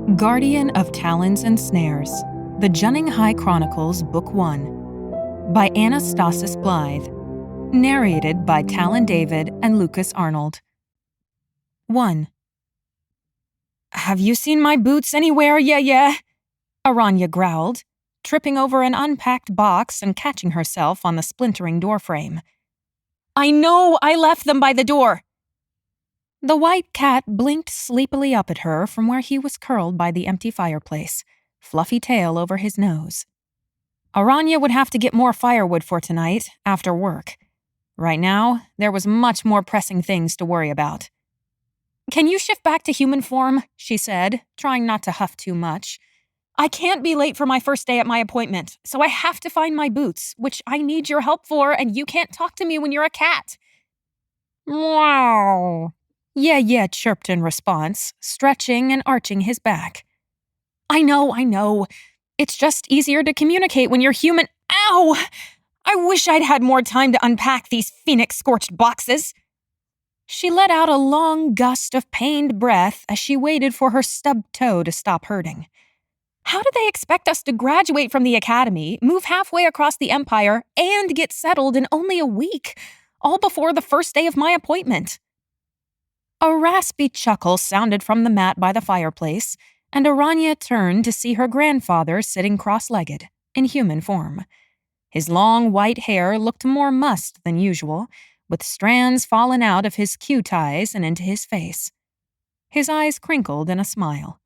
Guardian of Talons and Snares, The Junning High Chronicles, Book 1, by Anastasis Blythe, narrated by Talon David and Lucas Arnold. 1. "Have you seen my boots anywhere, yeah? Aranya growled, tripping over an unpacked box and catching herself on the splintering doorframe. "I know I left them by the door." The white cat blinked sleepily up at her from where he was curled by the empty fireplace, fluffy tail over his nose. Aranya would have to get more firewood for tonight, after work. Right now, there was much more pressing things to worry about. "Can you shift back to human form?" she said, trying not to huff too much. "I can't be late for my first day at my appointment, so I have to find my boots, which I need your help for, and you can't talk to me when you're a cat." "Meow," Yeah chirped in response, stretching and arching his back. I know. It's just easier to communicate when you're human. Ow! I wish I'd had more time to unpack these phoenix-scorched boxes." She let out a long gust of pained breath as she waited for her stubbed toe to stop hurting. How do they expect us to graduate from the academy, move halfway across the empire, and get settled in only a week, all before the first day of my appointment? A raspy chuckle sounded from the mat by the fireplace, and Aranya turned to see her grandfather sitting cross-legged, in human form. His long white hair looked more mussed than usual, with strands fallen out of his queue ties and into his face. His eyes crinkled in a smile.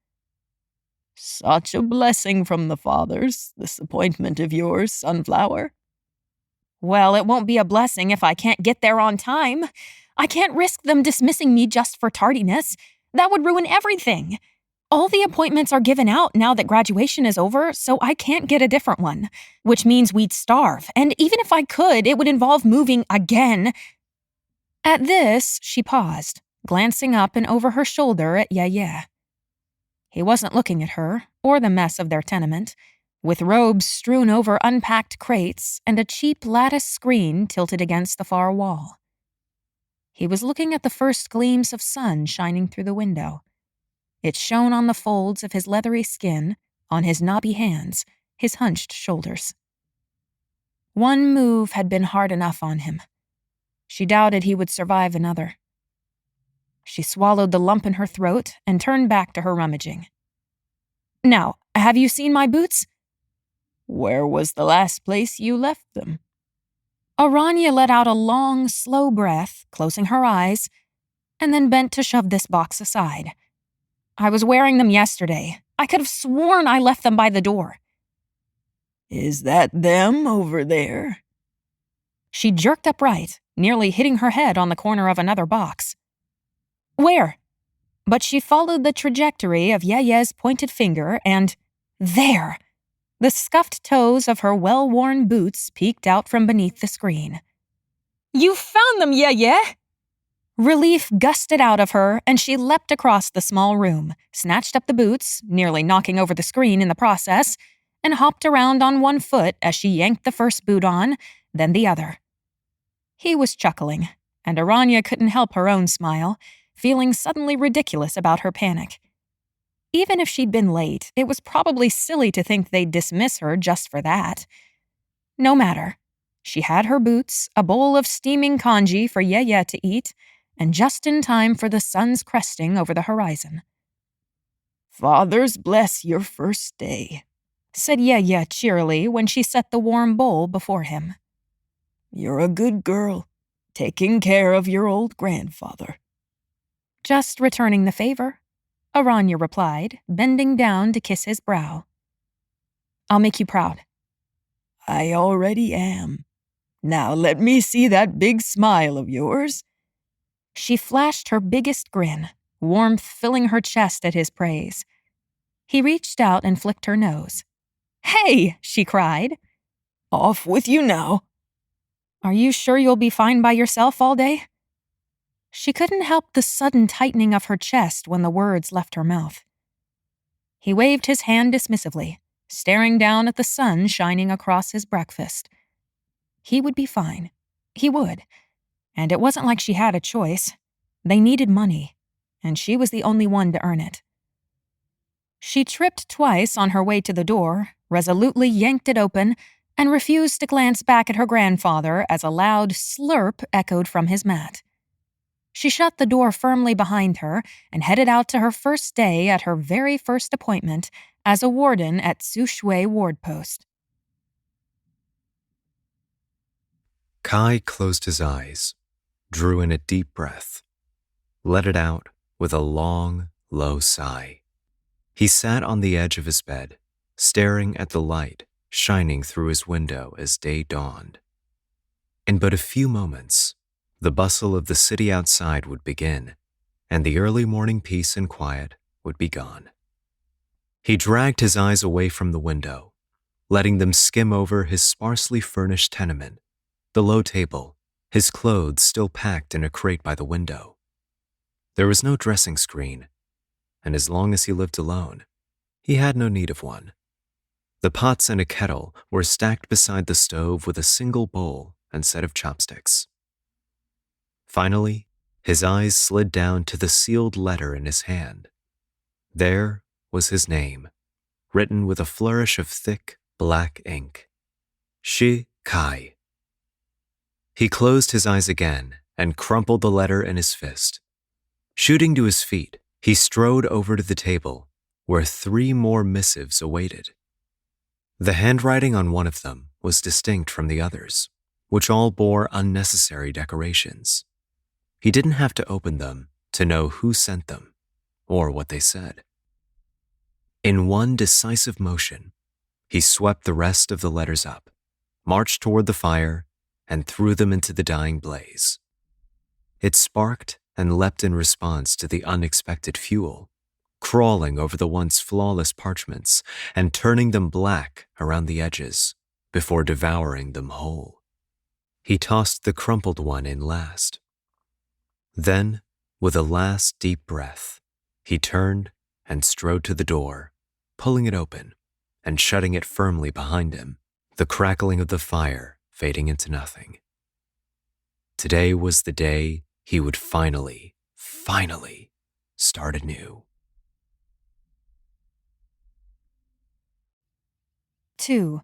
"Such a blessing from the fathers, this appointment of yours, Sunflower." "Well, it won't be a blessing if I can't get there on time. I can't risk them dismissing me just for tardiness. That would ruin everything. All the appointments are given out now that graduation is over, so I can't get a different one, which means we'd starve, and even if I could, it would involve moving again." At this, she paused, glancing up and over her shoulder at Yeah. He wasn't looking at her, or the mess of their tenement, with robes strewn over unpacked crates and a cheap lattice screen tilted against the far wall. He was looking at the first gleams of sun shining through the window. It shone on the folds of his leathery skin, on his knobby hands, his hunched shoulders. One move had been hard enough on him. She doubted he would survive another. She swallowed the lump in her throat and turned back to her rummaging. "Now, have you seen my boots?" "Where was the last place you left them?" Aranya let out a long, slow breath, closing her eyes, and then bent to shove this box aside. "I was wearing them yesterday. I could have sworn I left them by the door." "Is that them over there?" She jerked upright, nearly hitting her head on the corner of another box. "Where?" But she followed the trajectory of Ye's pointed finger and, there! The scuffed toes of her well-worn boots peeked out from beneath the screen. "You found them, Ye!" Relief gusted out of her, and she leapt across the small room, snatched up the boots, nearly knocking over the screen in the process, and hopped around on one foot as she yanked the first boot on, then the other. He was chuckling, and Aranya couldn't help her own smile, feeling suddenly ridiculous about her panic. Even if she'd been late, it was probably silly to think they'd dismiss her just for that. No matter. She had her boots, a bowl of steaming congee for Ye to eat, and just in time for the sun's cresting over the horizon. "Fathers bless your first day," said Ye cheerily when she set the warm bowl before him. "You're a good girl, taking care of your old grandfather." "Just returning the favor," Aranya replied, bending down to kiss his brow. "I'll make you proud." "I already am. Now let me see that big smile of yours." She flashed her biggest grin, warmth filling her chest at his praise. He reached out and flicked her nose. "Hey!" she cried. "Off with you now." "Are you sure you'll be fine by yourself all day?" She couldn't help the sudden tightening of her chest when the words left her mouth. He waved his hand dismissively, staring down at the sun shining across his breakfast. He would be fine. He would. And it wasn't like she had a choice. They needed money, and she was the only one to earn it. She tripped twice on her way to the door, resolutely yanked it open, and refused to glance back at her grandfather as a loud slurp echoed from his mat. She shut the door firmly behind her and headed out to her first day at her very first appointment as a warden at Su Shui Ward Post. Kai closed his eyes, drew in a deep breath, let it out with a long, low sigh. He sat on the edge of his bed, staring at the light shining through his window as day dawned. In but a few moments, the bustle of the city outside would begin, and the early morning peace and quiet would be gone. He dragged his eyes away from the window, letting them skim over his sparsely furnished tenement, the low table, his clothes still packed in a crate by the window. There was no dressing screen, and as long as he lived alone, he had no need of one. The pots and a kettle were stacked beside the stove with a single bowl and set of chopsticks. Finally, his eyes slid down to the sealed letter in his hand. There was his name, written with a flourish of thick, black ink. Shi Kai. He closed his eyes again and crumpled the letter in his fist. Shooting to his feet, he strode over to the table, where 3 more missives awaited. The handwriting on one of them was distinct from the others, which all bore unnecessary decorations. He didn't have to open them to know who sent them or what they said. In one decisive motion, he swept the rest of the letters up, marched toward the fire, and threw them into the dying blaze. It sparked and leapt in response to the unexpected fuel, crawling over the once flawless parchments and turning them black around the edges before devouring them whole. He tossed the crumpled one in last. Then, with a last deep breath, he turned and strode to the door, pulling it open and shutting it firmly behind him, the crackling of the fire fading into nothing. Today was the day he would finally start anew. 2.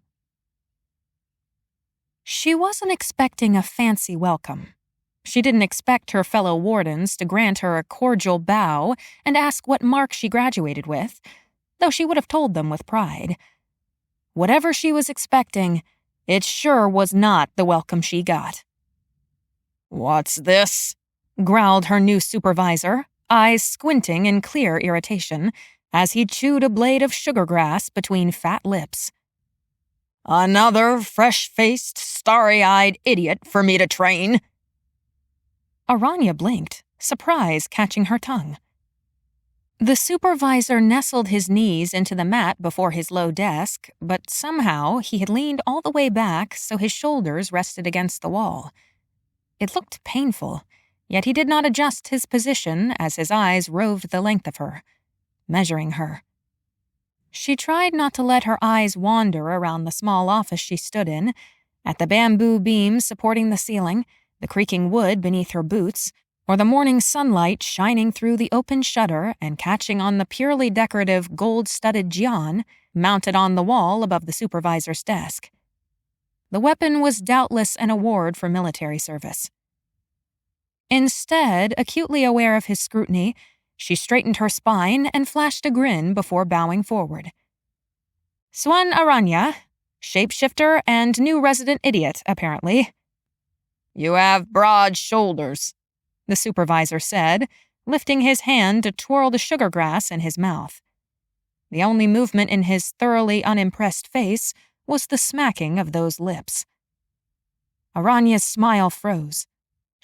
She wasn't expecting a fancy welcome. She didn't expect her fellow wardens to grant her a cordial bow and ask what mark she graduated with, though she would have told them with pride. Whatever she was expecting, it sure was not the welcome she got. "What's this?" growled her new supervisor, eyes squinting in clear irritation, as he chewed a blade of sugar grass between fat lips. "Another fresh-faced, starry-eyed idiot for me to train." Aranya blinked, surprise catching her tongue. The supervisor nestled his knees into the mat before his low desk, but somehow he had leaned all the way back so his shoulders rested against the wall. It looked painful, yet he did not adjust his position as his eyes roved the length of her, measuring her. She tried not to let her eyes wander around the small office she stood in, at the bamboo beams supporting the ceiling, the creaking wood beneath her boots, or the morning sunlight shining through the open shutter and catching on the purely decorative gold-studded jian mounted on the wall above the supervisor's desk. The weapon was doubtless an award for military service. Instead, acutely aware of his scrutiny, she straightened her spine and flashed a grin before bowing forward. "Swan Aranya, shapeshifter and new resident idiot, apparently." "You have broad shoulders," the supervisor said, lifting his hand to twirl the sugar grass in his mouth. The only movement in his thoroughly unimpressed face was the smacking of those lips. Aranya's smile froze.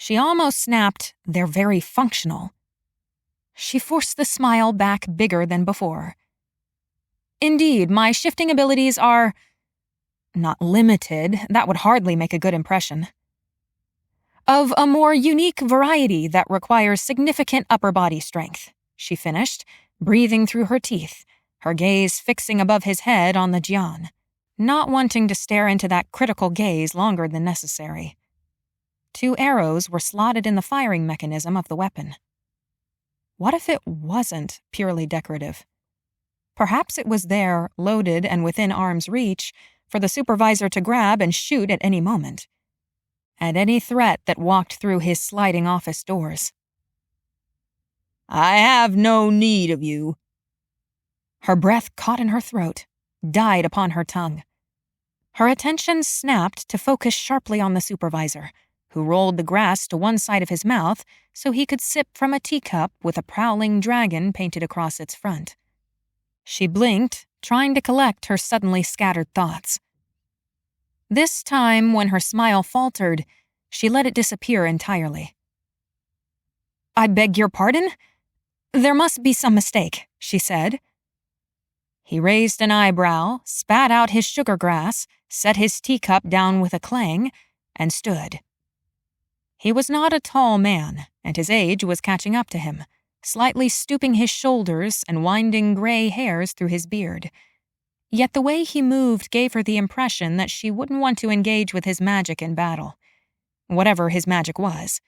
She almost snapped, "They're very functional." She forced the smile back bigger than before. "Indeed, my shifting abilities are not limited, that would hardly make a good impression. Of a more unique variety that requires significant upper body strength," she finished, breathing through her teeth, her gaze fixing above his head on the jian, not wanting to stare into that critical gaze longer than necessary. 2 arrows were slotted in the firing mechanism of the weapon. What if it wasn't purely decorative? Perhaps it was there, loaded and within arm's reach, for the supervisor to grab and shoot at any moment. At any threat that walked through his sliding office doors. I have no need of you. Her breath caught in her throat, died upon her tongue. Her attention snapped to focus sharply on the supervisor, who rolled the grass to one side of his mouth so he could sip from a teacup with a prowling dragon painted across its front. She blinked, trying to collect her suddenly scattered thoughts. This time, when her smile faltered, she let it disappear entirely. "I beg your pardon? There must be some mistake," she said. He raised an eyebrow, spat out his sugar grass, set his teacup down with a clang, and stood. He was not a tall man, and his age was catching up to him, slightly stooping his shoulders and winding gray hairs through his beard. Yet the way he moved gave her the impression that she wouldn't want to engage with his magic in battle. Whatever his magic was.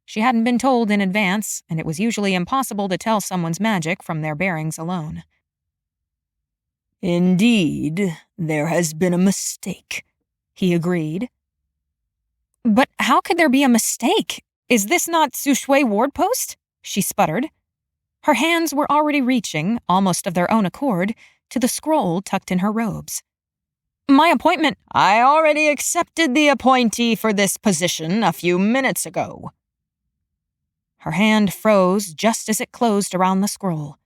She hadn't been told in advance, and it was usually impossible to tell someone's magic from their bearings alone. Indeed, there has been a mistake, he agreed. But how could there be a mistake? Is this not Sushui Ward Post? She sputtered. Her hands were already reaching, almost of their own accord, to the scroll tucked in her robes. My appointment— I already accepted the appointee for this position a few minutes ago. Her hand froze just as it closed around the scroll.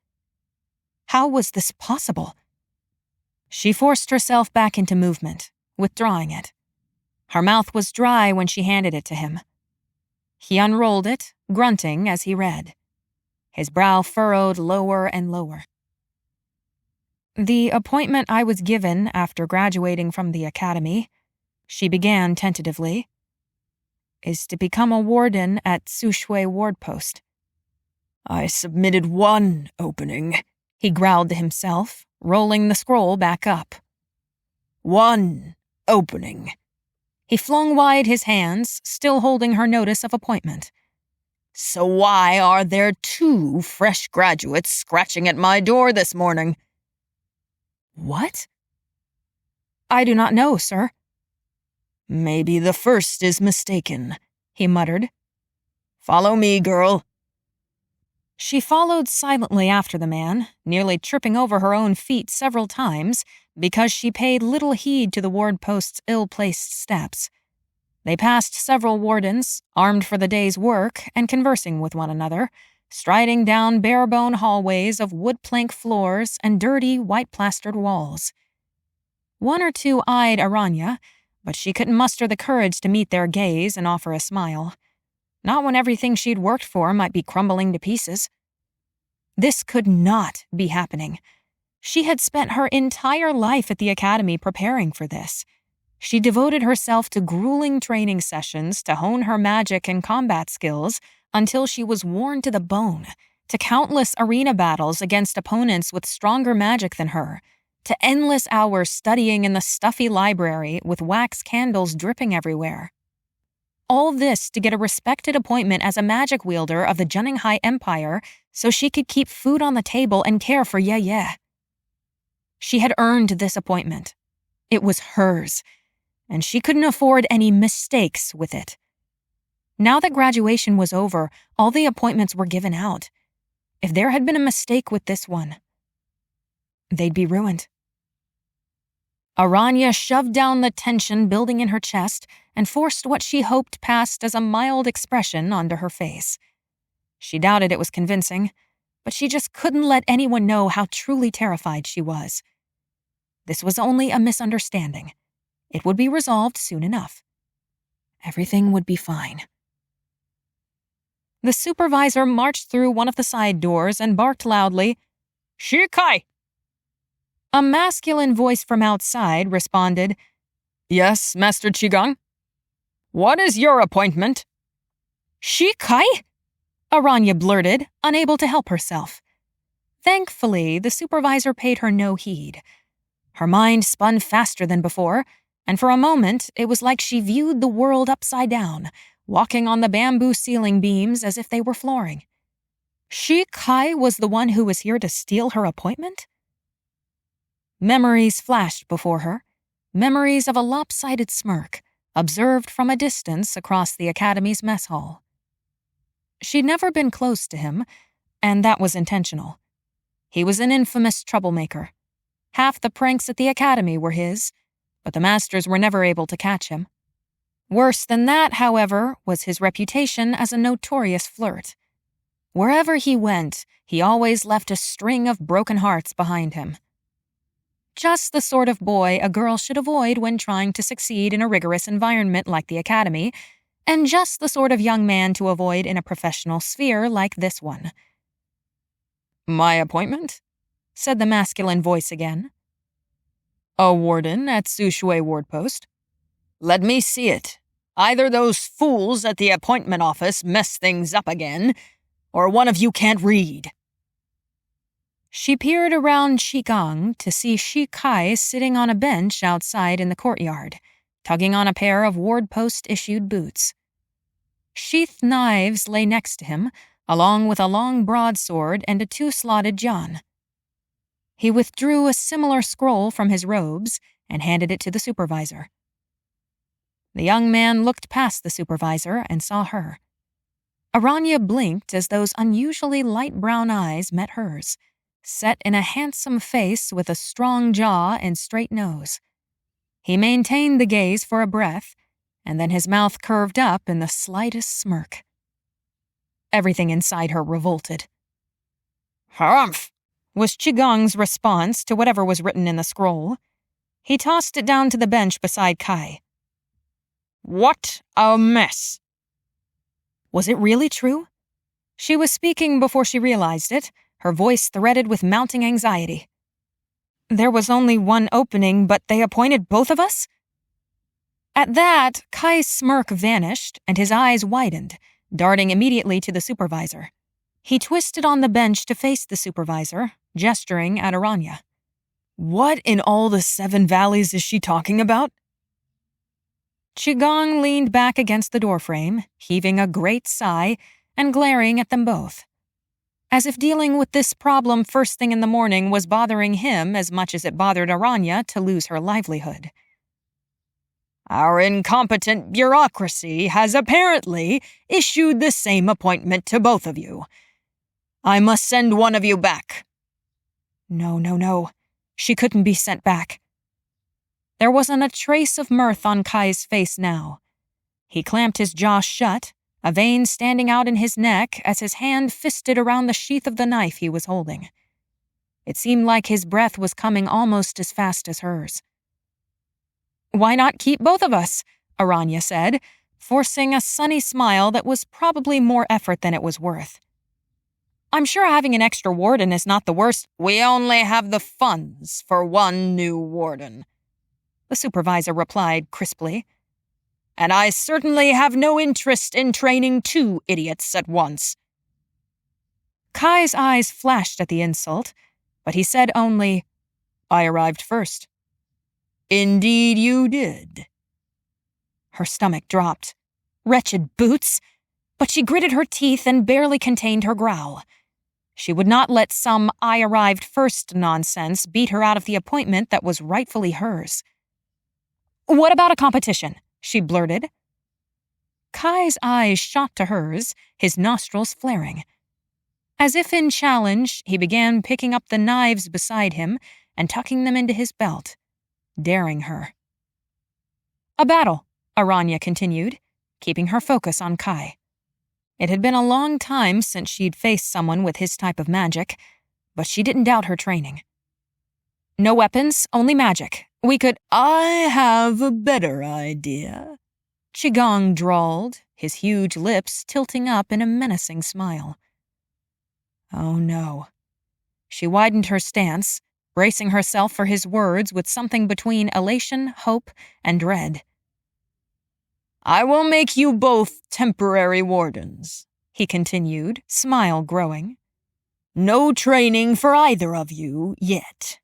How was this possible? She forced herself back into movement, withdrawing it. Her mouth was dry when she handed it to him. He unrolled it, grunting as he read. His brow furrowed lower and lower. The appointment I was given after graduating from the academy, she began tentatively, is to become a warden at Sushui Ward Post. I submitted one opening, he growled to himself, rolling the scroll back up. One opening. He flung wide his hands, still holding her notice of appointment. So why are there 2 fresh graduates scratching at my door this morning? What? I do not know, sir. Maybe the first is mistaken, he muttered. Follow me, girl. She followed silently after the man, nearly tripping over her own feet several times because she paid little heed to the ward post's ill-placed steps. They passed several wardens, armed for the day's work and conversing with one another, striding down bare-bone hallways of wood-plank floors and dirty, white-plastered walls. 1 or 2 eyed Aranya, but she couldn't muster the courage to meet their gaze and offer a smile. Not when everything she'd worked for might be crumbling to pieces. This could not be happening. She had spent her entire life at the academy preparing for this. She devoted herself to grueling training sessions to hone her magic and combat skills until she was worn to the bone, to countless arena battles against opponents with stronger magic than her, to endless hours studying in the stuffy library with wax candles dripping everywhere. All this to get a respected appointment as a magic-wielder of the Zhenghai Empire so she could keep food on the table and care for Ye. She had earned this appointment. It was hers, and she couldn't afford any mistakes with it. Now that graduation was over, all the appointments were given out. If there had been a mistake with this one, they'd be ruined. Aranya shoved down the tension building in her chest and forced what she hoped passed as a mild expression onto her face. She doubted it was convincing, but she just couldn't let anyone know how truly terrified she was. This was only a misunderstanding. It would be resolved soon enough. Everything would be fine. The supervisor marched through one of the side doors and barked loudly, "Shi Kai!" A masculine voice from outside responded, Yes, Master Qigong? What is your appointment? Shi Kai? Aranya blurted, unable to help herself. Thankfully, the supervisor paid her no heed. Her mind spun faster than before, and for a moment it was like she viewed the world upside down, walking on the bamboo ceiling beams as if they were flooring. Shi Kai was the one who was here to steal her appointment? Memories flashed before her, memories of a lopsided smirk, observed from a distance across the Academy's mess hall. She'd never been close to him, and that was intentional. He was an infamous troublemaker. Half the pranks at the Academy were his, but the masters were never able to catch him. Worse than that, however, was his reputation as a notorious flirt. Wherever he went, he always left a string of broken hearts behind him. Just the sort of boy a girl should avoid when trying to succeed in a rigorous environment like the Academy, and just the sort of young man to avoid in a professional sphere like this one. "My appointment?" said the masculine voice again. "A warden at Sushui Ward Post? Let me see it. Either those fools at the appointment office mess things up again, or one of you can't read." She peered around Qigong to see Shi Kai sitting on a bench outside in the courtyard, tugging on a pair of ward post-issued boots. Sheathed knives lay next to him, along with a long broadsword and a two-slotted jian. He withdrew a similar scroll from his robes and handed it to the supervisor. The young man looked past the supervisor and saw her. Aranya blinked as those unusually light brown eyes met hers, set in a handsome face with a strong jaw and straight nose. He maintained the gaze for a breath, and then his mouth curved up in the slightest smirk. Everything inside her revolted. "Humph!" was Qigong's response to whatever was written in the scroll. He tossed it down to the bench beside Kai. "What a mess!" Was it really true? She was speaking before she realized it, her voice threaded with mounting anxiety. There was only one opening, but they appointed both of us? At that, Kai's smirk vanished and his eyes widened, darting immediately to the supervisor. He twisted on the bench to face the supervisor, gesturing at Aranya. "What in all the 7 valleys is she talking about?" Qigong leaned back against the doorframe, heaving a great sigh and glaring at them both. As if dealing with this problem first thing in the morning was bothering him as much as it bothered Aranya to lose her livelihood. "Our incompetent bureaucracy has apparently issued the same appointment to both of you. I must send one of you back." No. She couldn't be sent back. There wasn't a trace of mirth on Kai's face now. He clamped his jaw shut, a vein standing out in his neck as his hand fisted around the sheath of the knife he was holding. It seemed like his breath was coming almost as fast as hers. "Why not keep both of us?" Aranya said, forcing a sunny smile that was probably more effort than it was worth. "I'm sure having an extra warden is not the worst." "We only have the funds for one new warden," the supervisor replied crisply. "And I certainly have no interest in training 2 idiots at once." Kai's eyes flashed at the insult, but he said only, "I arrived first." "Indeed you did." Her stomach dropped. Wretched boots! But she gritted her teeth and barely contained her growl. She would not let some "I arrived first" nonsense beat her out of the appointment that was rightfully hers. "What about a competition?" she blurted. Kai's eyes shot to hers, his nostrils flaring. As if in challenge, he began picking up the knives beside him and tucking them into his belt, daring her. "A battle," Aranya continued, keeping her focus on Kai. It had been a long time since she'd faced someone with his type of magic, but she didn't doubt her training. "No weapons, only magic. We could—" "I have a better idea," Qigong drawled, his huge lips tilting up in a menacing smile. Oh no. She widened her stance, bracing herself for his words with something between elation, hope, and dread. "I will make you both temporary wardens," he continued, smile growing. "No training for either of you yet.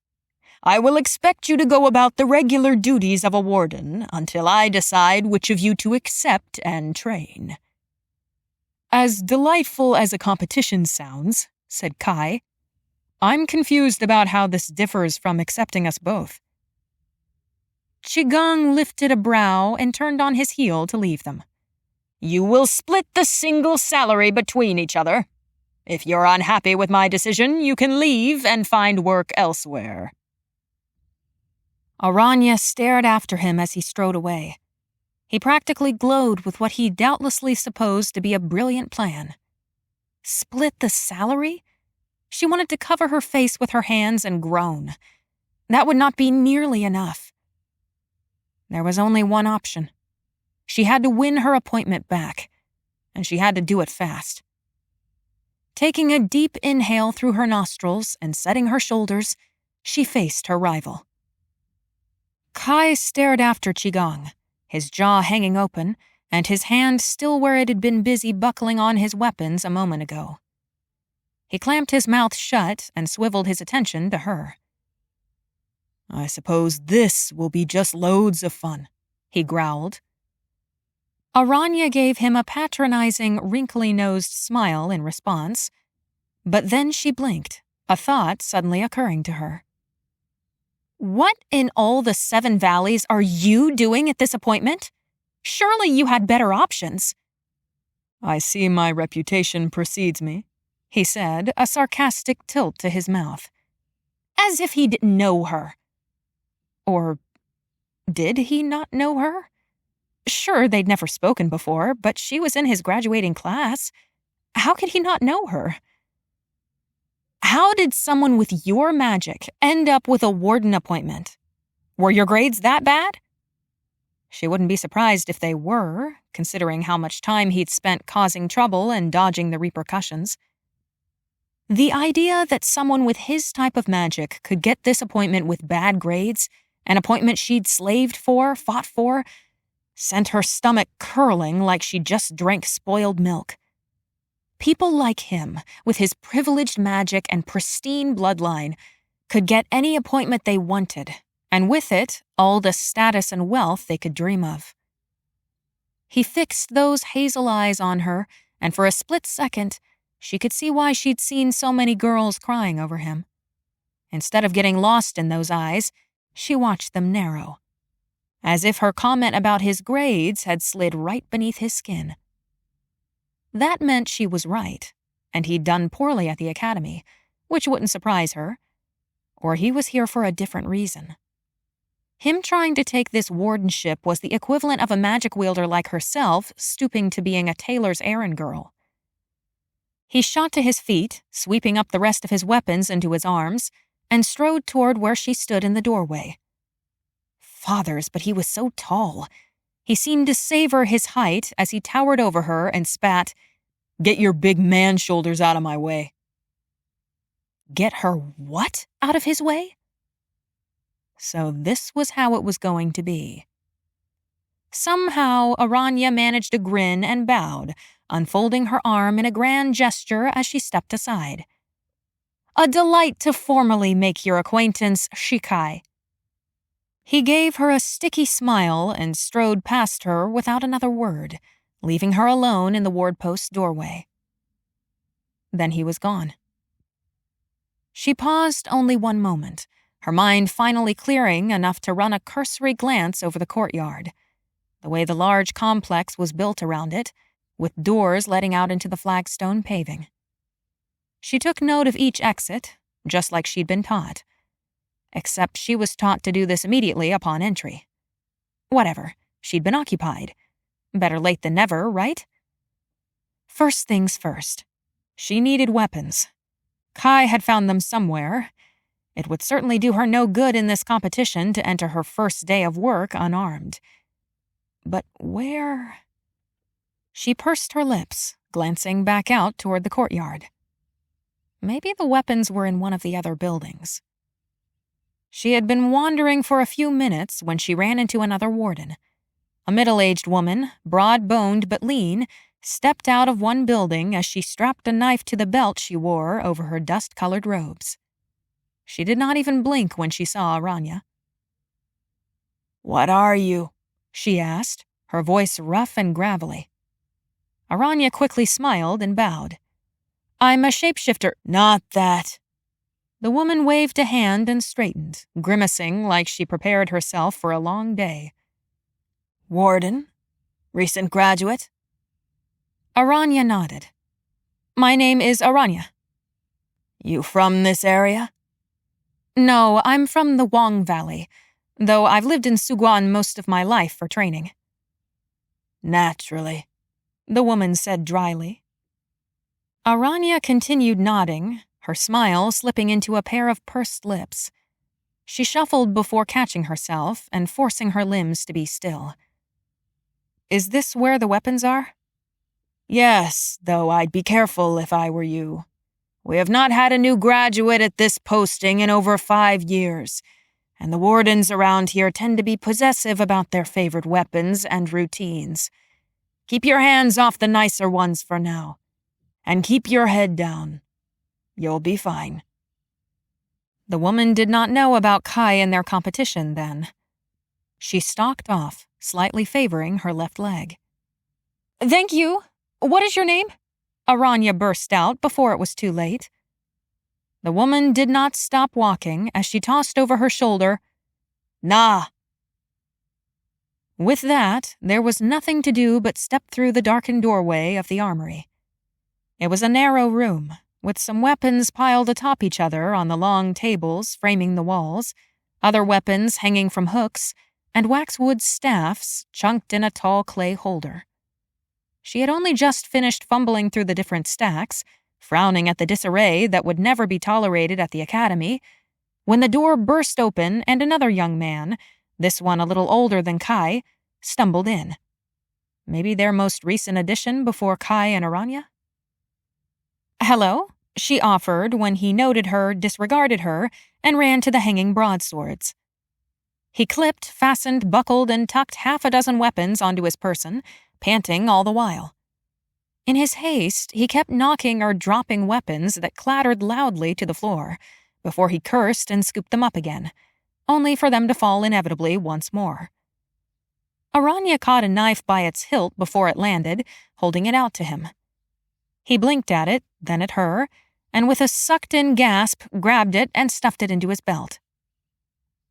I will expect you to go about the regular duties of a warden until I decide which of you to accept and train." "As delightful as a competition sounds," said Kai. I'm confused about how this differs from accepting us both." Qigong lifted a brow and turned on his heel to leave them. "You will split the single salary between each other. If you're unhappy with my decision, you can leave and find work elsewhere." Aranya stared after him as he strode away. He practically glowed with what he doubtlessly supposed to be a brilliant plan. Split the salary? She wanted to cover her face with her hands and groan. That would not be nearly enough. There was only one option. She had to win her appointment back, and she had to do it fast. Taking a deep inhale through her nostrils and setting her shoulders, she faced her rival. Kai stared after Qigong, his jaw hanging open, and his hand still where it had been busy buckling on his weapons a moment ago. He clamped his mouth shut and swiveled his attention to her. "I suppose this will be just loads of fun," he growled. Aranya gave him a patronizing, wrinkly-nosed smile in response, but then she blinked, a thought suddenly occurring to her. "What in all the 7 valleys are you doing at this appointment? Surely you had better options." "I see my reputation precedes me," he said, a sarcastic tilt to his mouth. As if he didn't know her. Or did he not know her? Sure, they'd never spoken before, but she was in his graduating class. How could he not know her? How did someone with your magic end up with a warden appointment? Were your grades that bad? She wouldn't be surprised if they were, considering how much time he'd spent causing trouble and dodging the repercussions. The idea that someone with his type of magic could get this appointment with bad grades, an appointment she'd slaved for, fought for, sent her stomach curling like she just drank spoiled milk. People like him, with his privileged magic and pristine bloodline, could get any appointment they wanted, and with it, all the status and wealth they could dream of. He fixed those hazel eyes on her, and for a split second, she could see why she'd seen so many girls crying over him. Instead of getting lost in those eyes, she watched them narrow, as if her comment about his grades had slid right beneath his skin. That meant she was right, and he'd done poorly at the academy, which wouldn't surprise her. Or he was here for a different reason. Him trying to take this wardenship was the equivalent of a magic-wielder like herself stooping to being a tailor's errand girl. He shot to his feet, sweeping up the rest of his weapons into his arms, and strode toward where she stood in the doorway. Fathers, but he was so tall. He seemed to savor his height as he towered over her and spat, "Get your big man shoulders out of my way." Get her what out of his way? So this was how it was going to be. Somehow, Aranya managed a grin and bowed, unfolding her arm in a grand gesture as she stepped aside. "A delight to formally make your acquaintance, Shi Kai." He gave her a sticky smile and strode past her without another word, leaving her alone in the wardpost's doorway. Then he was gone. She paused only one moment, her mind finally clearing enough to run a cursory glance over the courtyard, the way the large complex was built around it, with doors letting out into the flagstone paving. She took note of each exit, just like she'd been taught. Except she was taught to do this immediately upon entry. Whatever, she'd been occupied. Better late than never, right? First things first. She needed weapons. Kai had found them somewhere. It would certainly do her no good in this competition to enter her first day of work unarmed. But where? She pursed her lips, glancing back out toward the courtyard. Maybe the weapons were in one of the other buildings. She had been wandering for a few minutes when she ran into another warden. A middle-aged woman, broad-boned but lean, stepped out of one building as she strapped a knife to the belt she wore over her dust-colored robes. She did not even blink when she saw Aranya. "What are you?" she asked, her voice rough and gravelly. Aranya quickly smiled and bowed. "I'm a shapeshifter." "Not that." The woman waved a hand and straightened, grimacing like she prepared herself for a long day. Warden? Recent graduate? Aranya nodded. My name is Aranya. You from this area? No, I'm from the Wong Valley, though I've lived in Suguan most of my life for training. Naturally, the woman said dryly. Aranya continued nodding, her smile slipping into a pair of pursed lips. She shuffled before catching herself and forcing her limbs to be still. Is this where the weapons are? Yes, though I'd be careful if I were you. We have not had a new graduate at this posting in over 5 years, and the wardens around here tend to be possessive about their favorite weapons and routines. Keep your hands off the nicer ones for now, and keep your head down. You'll be fine. The woman did not know about Kai and their competition then. She stalked off, slightly favoring her left leg. Thank you. What is your name? Aranya burst out before it was too late. The woman did not stop walking as she tossed over her shoulder, Nah. With that, there was nothing to do but step through the darkened doorway of the armory. It was a narrow room, with some weapons piled atop each other on the long tables framing the walls, other weapons hanging from hooks, and waxwood staffs chunked in a tall clay holder. She had only just finished fumbling through the different stacks, frowning at the disarray that would never be tolerated at the academy, when the door burst open and another young man, this one a little older than Kai, stumbled in. Maybe their most recent addition before Kai and Aranya? Hello, she offered when he noted her, disregarded her, and ran to the hanging broadswords. He clipped, fastened, buckled, and tucked half a dozen weapons onto his person, panting all the while. In his haste, he kept knocking or dropping weapons that clattered loudly to the floor, before he cursed and scooped them up again, only for them to fall inevitably once more. Aranya caught a knife by its hilt before it landed, holding it out to him. He blinked at it, then at her, and with a sucked-in gasp, grabbed it and stuffed it into his belt.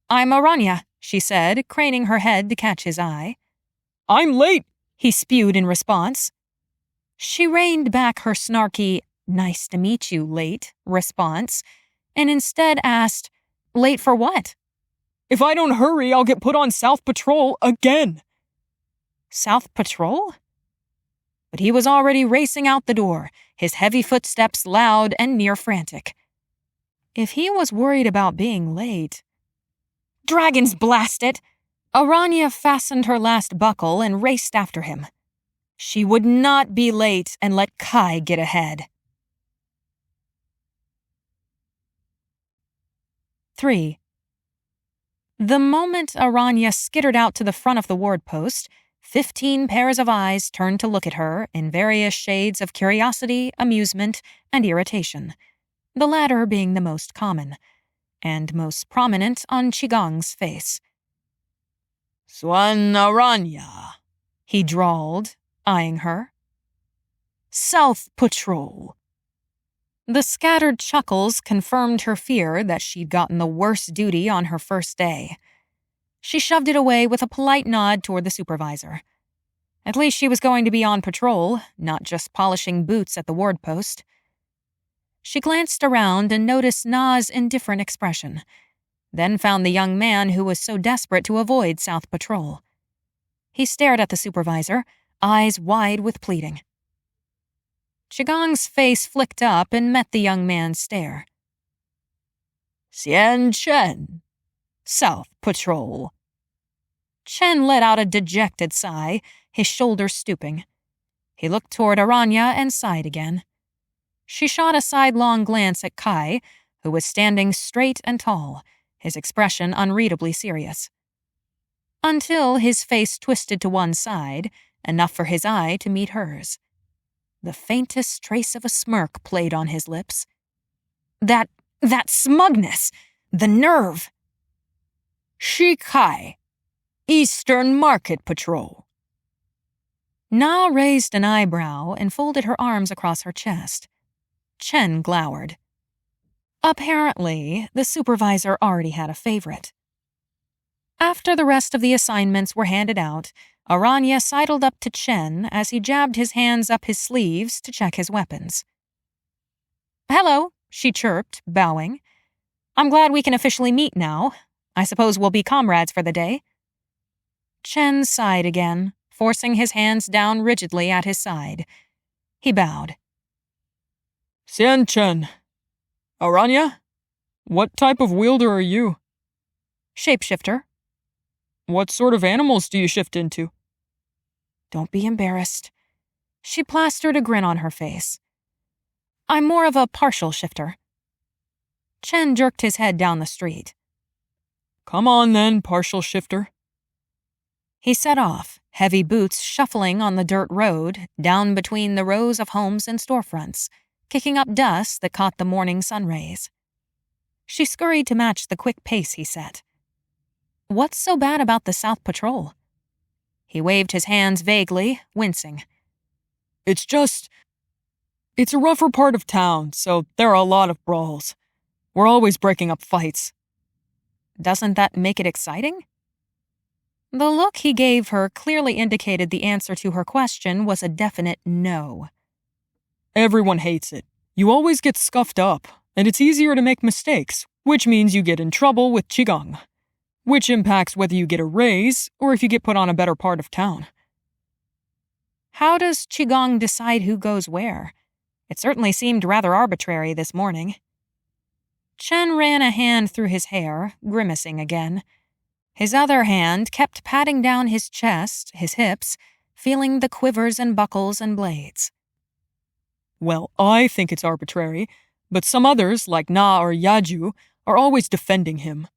I'm Aranya, she said, craning her head to catch his eye. I'm late, he spewed in response. She reined back her snarky, nice to meet you, late, response, and instead asked, late for what? If I don't hurry, I'll get put on South Patrol again. South Patrol? But he was already racing out the door, his heavy footsteps loud and near frantic. If he was worried about being late... Dragons blast it! Aranya fastened her last buckle and raced after him. She would not be late and let Kai get ahead. 3. The moment Aranya skittered out to the front of the ward post, 15 pairs of eyes turned to look at her in various shades of curiosity, amusement, and irritation, the latter being the most common, and most prominent on Qigong's face. Swan Aranya, he drawled, eyeing her. South Patrol. The scattered chuckles confirmed her fear that she'd gotten the worst duty on her first day. She shoved it away with a polite nod toward the supervisor. At least she was going to be on patrol, not just polishing boots at the ward post. She glanced around and noticed Na's indifferent expression, then found the young man who was so desperate to avoid South Patrol. He stared at the supervisor, eyes wide with pleading. Qigong's face flicked up and met the young man's stare. Xian Chen, South Patrol. Chen let out a dejected sigh, his shoulders stooping. He looked toward Aranya and sighed again. She shot a sidelong glance at Kai, who was standing straight and tall, his expression unreadably serious. Until his face twisted to one side, enough for his eye to meet hers. The faintest trace of a smirk played on his lips. That smugness! The nerve! Shi Kai, Eastern Market Patrol. Na raised an eyebrow and folded her arms across her chest. Chen glowered. Apparently, the supervisor already had a favorite. After the rest of the assignments were handed out, Aranya sidled up to Chen as he jabbed his hands up his sleeves to check his weapons. "Hello," she chirped, bowing. "I'm glad we can officially meet now. I suppose we'll be comrades for the day." Chen sighed again, forcing his hands down rigidly at his side. He bowed. Xian Chen. Aranya? What type of wielder are you? Shapeshifter. What sort of animals do you shift into? Don't be embarrassed. She plastered a grin on her face. I'm more of a partial shifter. Chen jerked his head down the street. Come on then, partial shifter. He set off, heavy boots shuffling on the dirt road, down between the rows of homes and storefronts, kicking up dust that caught the morning sun rays. She scurried to match the quick pace he set. What's so bad about the South Patrol? He waved his hands vaguely, wincing. It's a rougher part of town, so there are a lot of brawls. We're always breaking up fights. Doesn't that make it exciting? The look he gave her clearly indicated the answer to her question was a definite no. Everyone hates it. You always get scuffed up, and it's easier to make mistakes, which means you get in trouble with qigong, which impacts whether you get a raise or if you get put on a better part of town. How does qigong decide who goes where? It certainly seemed rather arbitrary this morning. Chen ran a hand through his hair, grimacing again. His other hand kept patting down his chest, his hips, feeling the quivers and buckles and blades. Well, I think it's arbitrary, but some others, like Na or Yaju, are always defending him.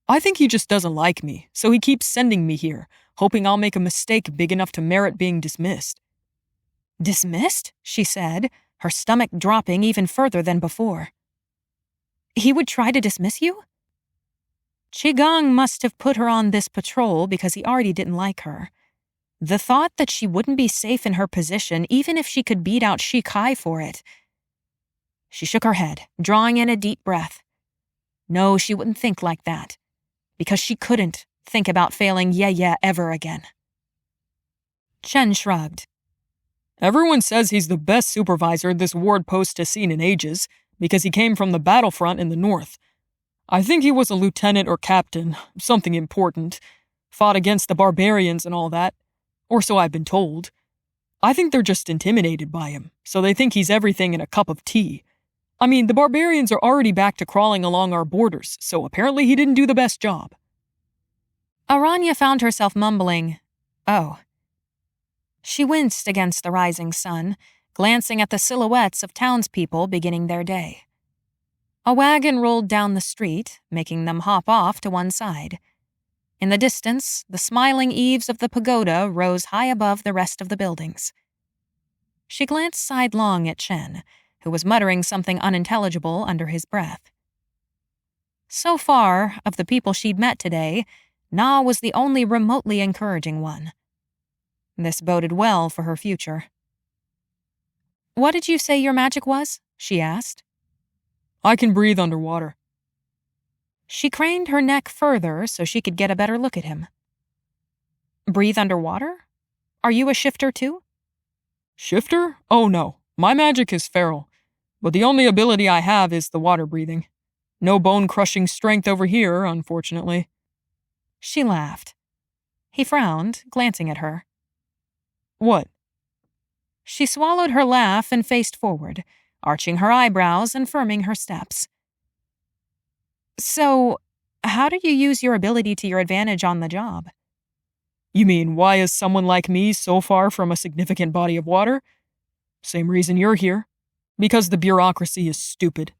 I think he just doesn't like me, so he keeps sending me here, hoping I'll make a mistake big enough to merit being dismissed. Dismissed? She said, her stomach dropping even further than before. He would try to dismiss you? Qigong must have put her on this patrol because he already didn't like her. The thought that she wouldn't be safe in her position even if she could beat out Shi Kai for it. She shook her head, drawing in a deep breath. No, she wouldn't think like that. Because she couldn't think about failing Ye ever again. Chen shrugged. Everyone says he's the best supervisor this ward post has seen in ages, because he came from the battlefront in the north. I think he was a lieutenant or captain, something important, fought against the barbarians and all that, or so I've been told. I think they're just intimidated by him, so they think he's everything in a cup of tea. I mean, the barbarians are already back to crawling along our borders, so apparently he didn't do the best job. Aranya found herself mumbling, "Oh." She winced against the rising sun, glancing at the silhouettes of townspeople beginning their day. A wagon rolled down the street, making them hop off to one side. In the distance, the smiling eaves of the pagoda rose high above the rest of the buildings. She glanced sidelong at Chen, who was muttering something unintelligible under his breath. So far, of the people she'd met today, Na was the only remotely encouraging one. This boded well for her future. "What did you say your magic was?" she asked. I can breathe underwater. She craned her neck further so she could get a better look at him. Breathe underwater? Are you a shifter too? Shifter? Oh no, my magic is feral, but the only ability I have is the water breathing. No bone-crushing strength over here, unfortunately. She laughed. He frowned, glancing at her. What? She swallowed her laugh and faced forward, arching her eyebrows and firming her steps. So, how do you use your ability to your advantage on the job? You mean, why is someone like me so far from a significant body of water? Same reason you're here. Because the bureaucracy is stupid.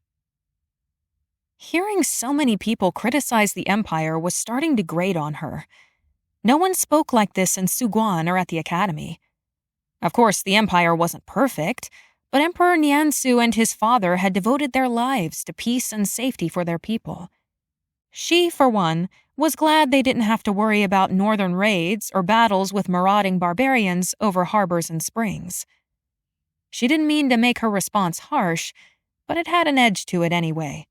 Hearing so many people criticize the Empire was starting to grate on her. No one spoke like this in Suguan or at the Academy. Of course, the Empire wasn't perfect, but Emperor Niansu and his father had devoted their lives to peace and safety for their people. She, for one, was glad they didn't have to worry about northern raids or battles with marauding barbarians over harbors and springs. She didn't mean to make her response harsh, but it had an edge to it anyway,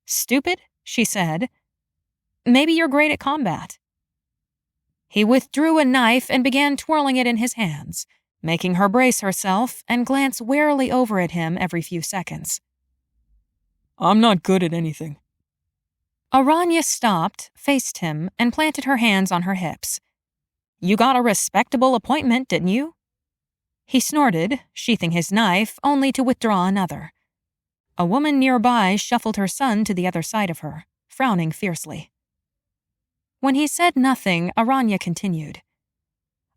Stupid, she said. Maybe you're great at combat. He withdrew a knife and began twirling it in his hands, making her brace herself and glance warily over at him every few seconds. I'm not good at anything. Aranya stopped, faced him, and planted her hands on her hips. You got a respectable appointment, didn't you? He snorted, sheathing his knife, only to withdraw another. A woman nearby shuffled her son to the other side of her, frowning fiercely. When he said nothing, Aranya continued.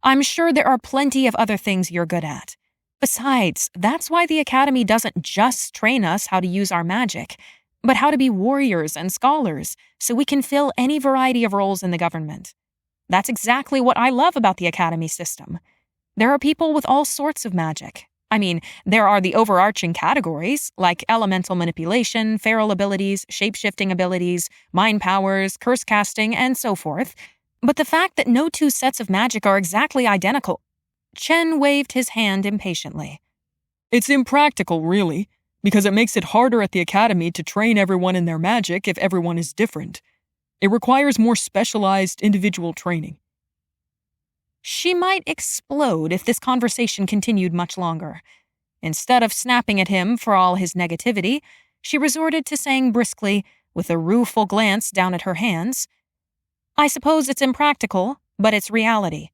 I'm sure there are plenty of other things you're good at. Besides, that's why the Academy doesn't just train us how to use our magic, but how to be warriors and scholars, so we can fill any variety of roles in the government. That's exactly what I love about the Academy system. There are people with all sorts of magic. I mean, there are the overarching categories, like elemental manipulation, feral abilities, shape-shifting abilities, mind powers, curse casting, and so forth. But the fact that no two sets of magic are exactly identical— Chen waved his hand impatiently. It's impractical, really, because it makes it harder at the Academy to train everyone in their magic if everyone is different. It requires more specialized individual training. She might explode if this conversation continued much longer. Instead of snapping at him for all his negativity, she resorted to saying briskly, with a rueful glance down at her hands, I suppose it's impractical, but it's reality.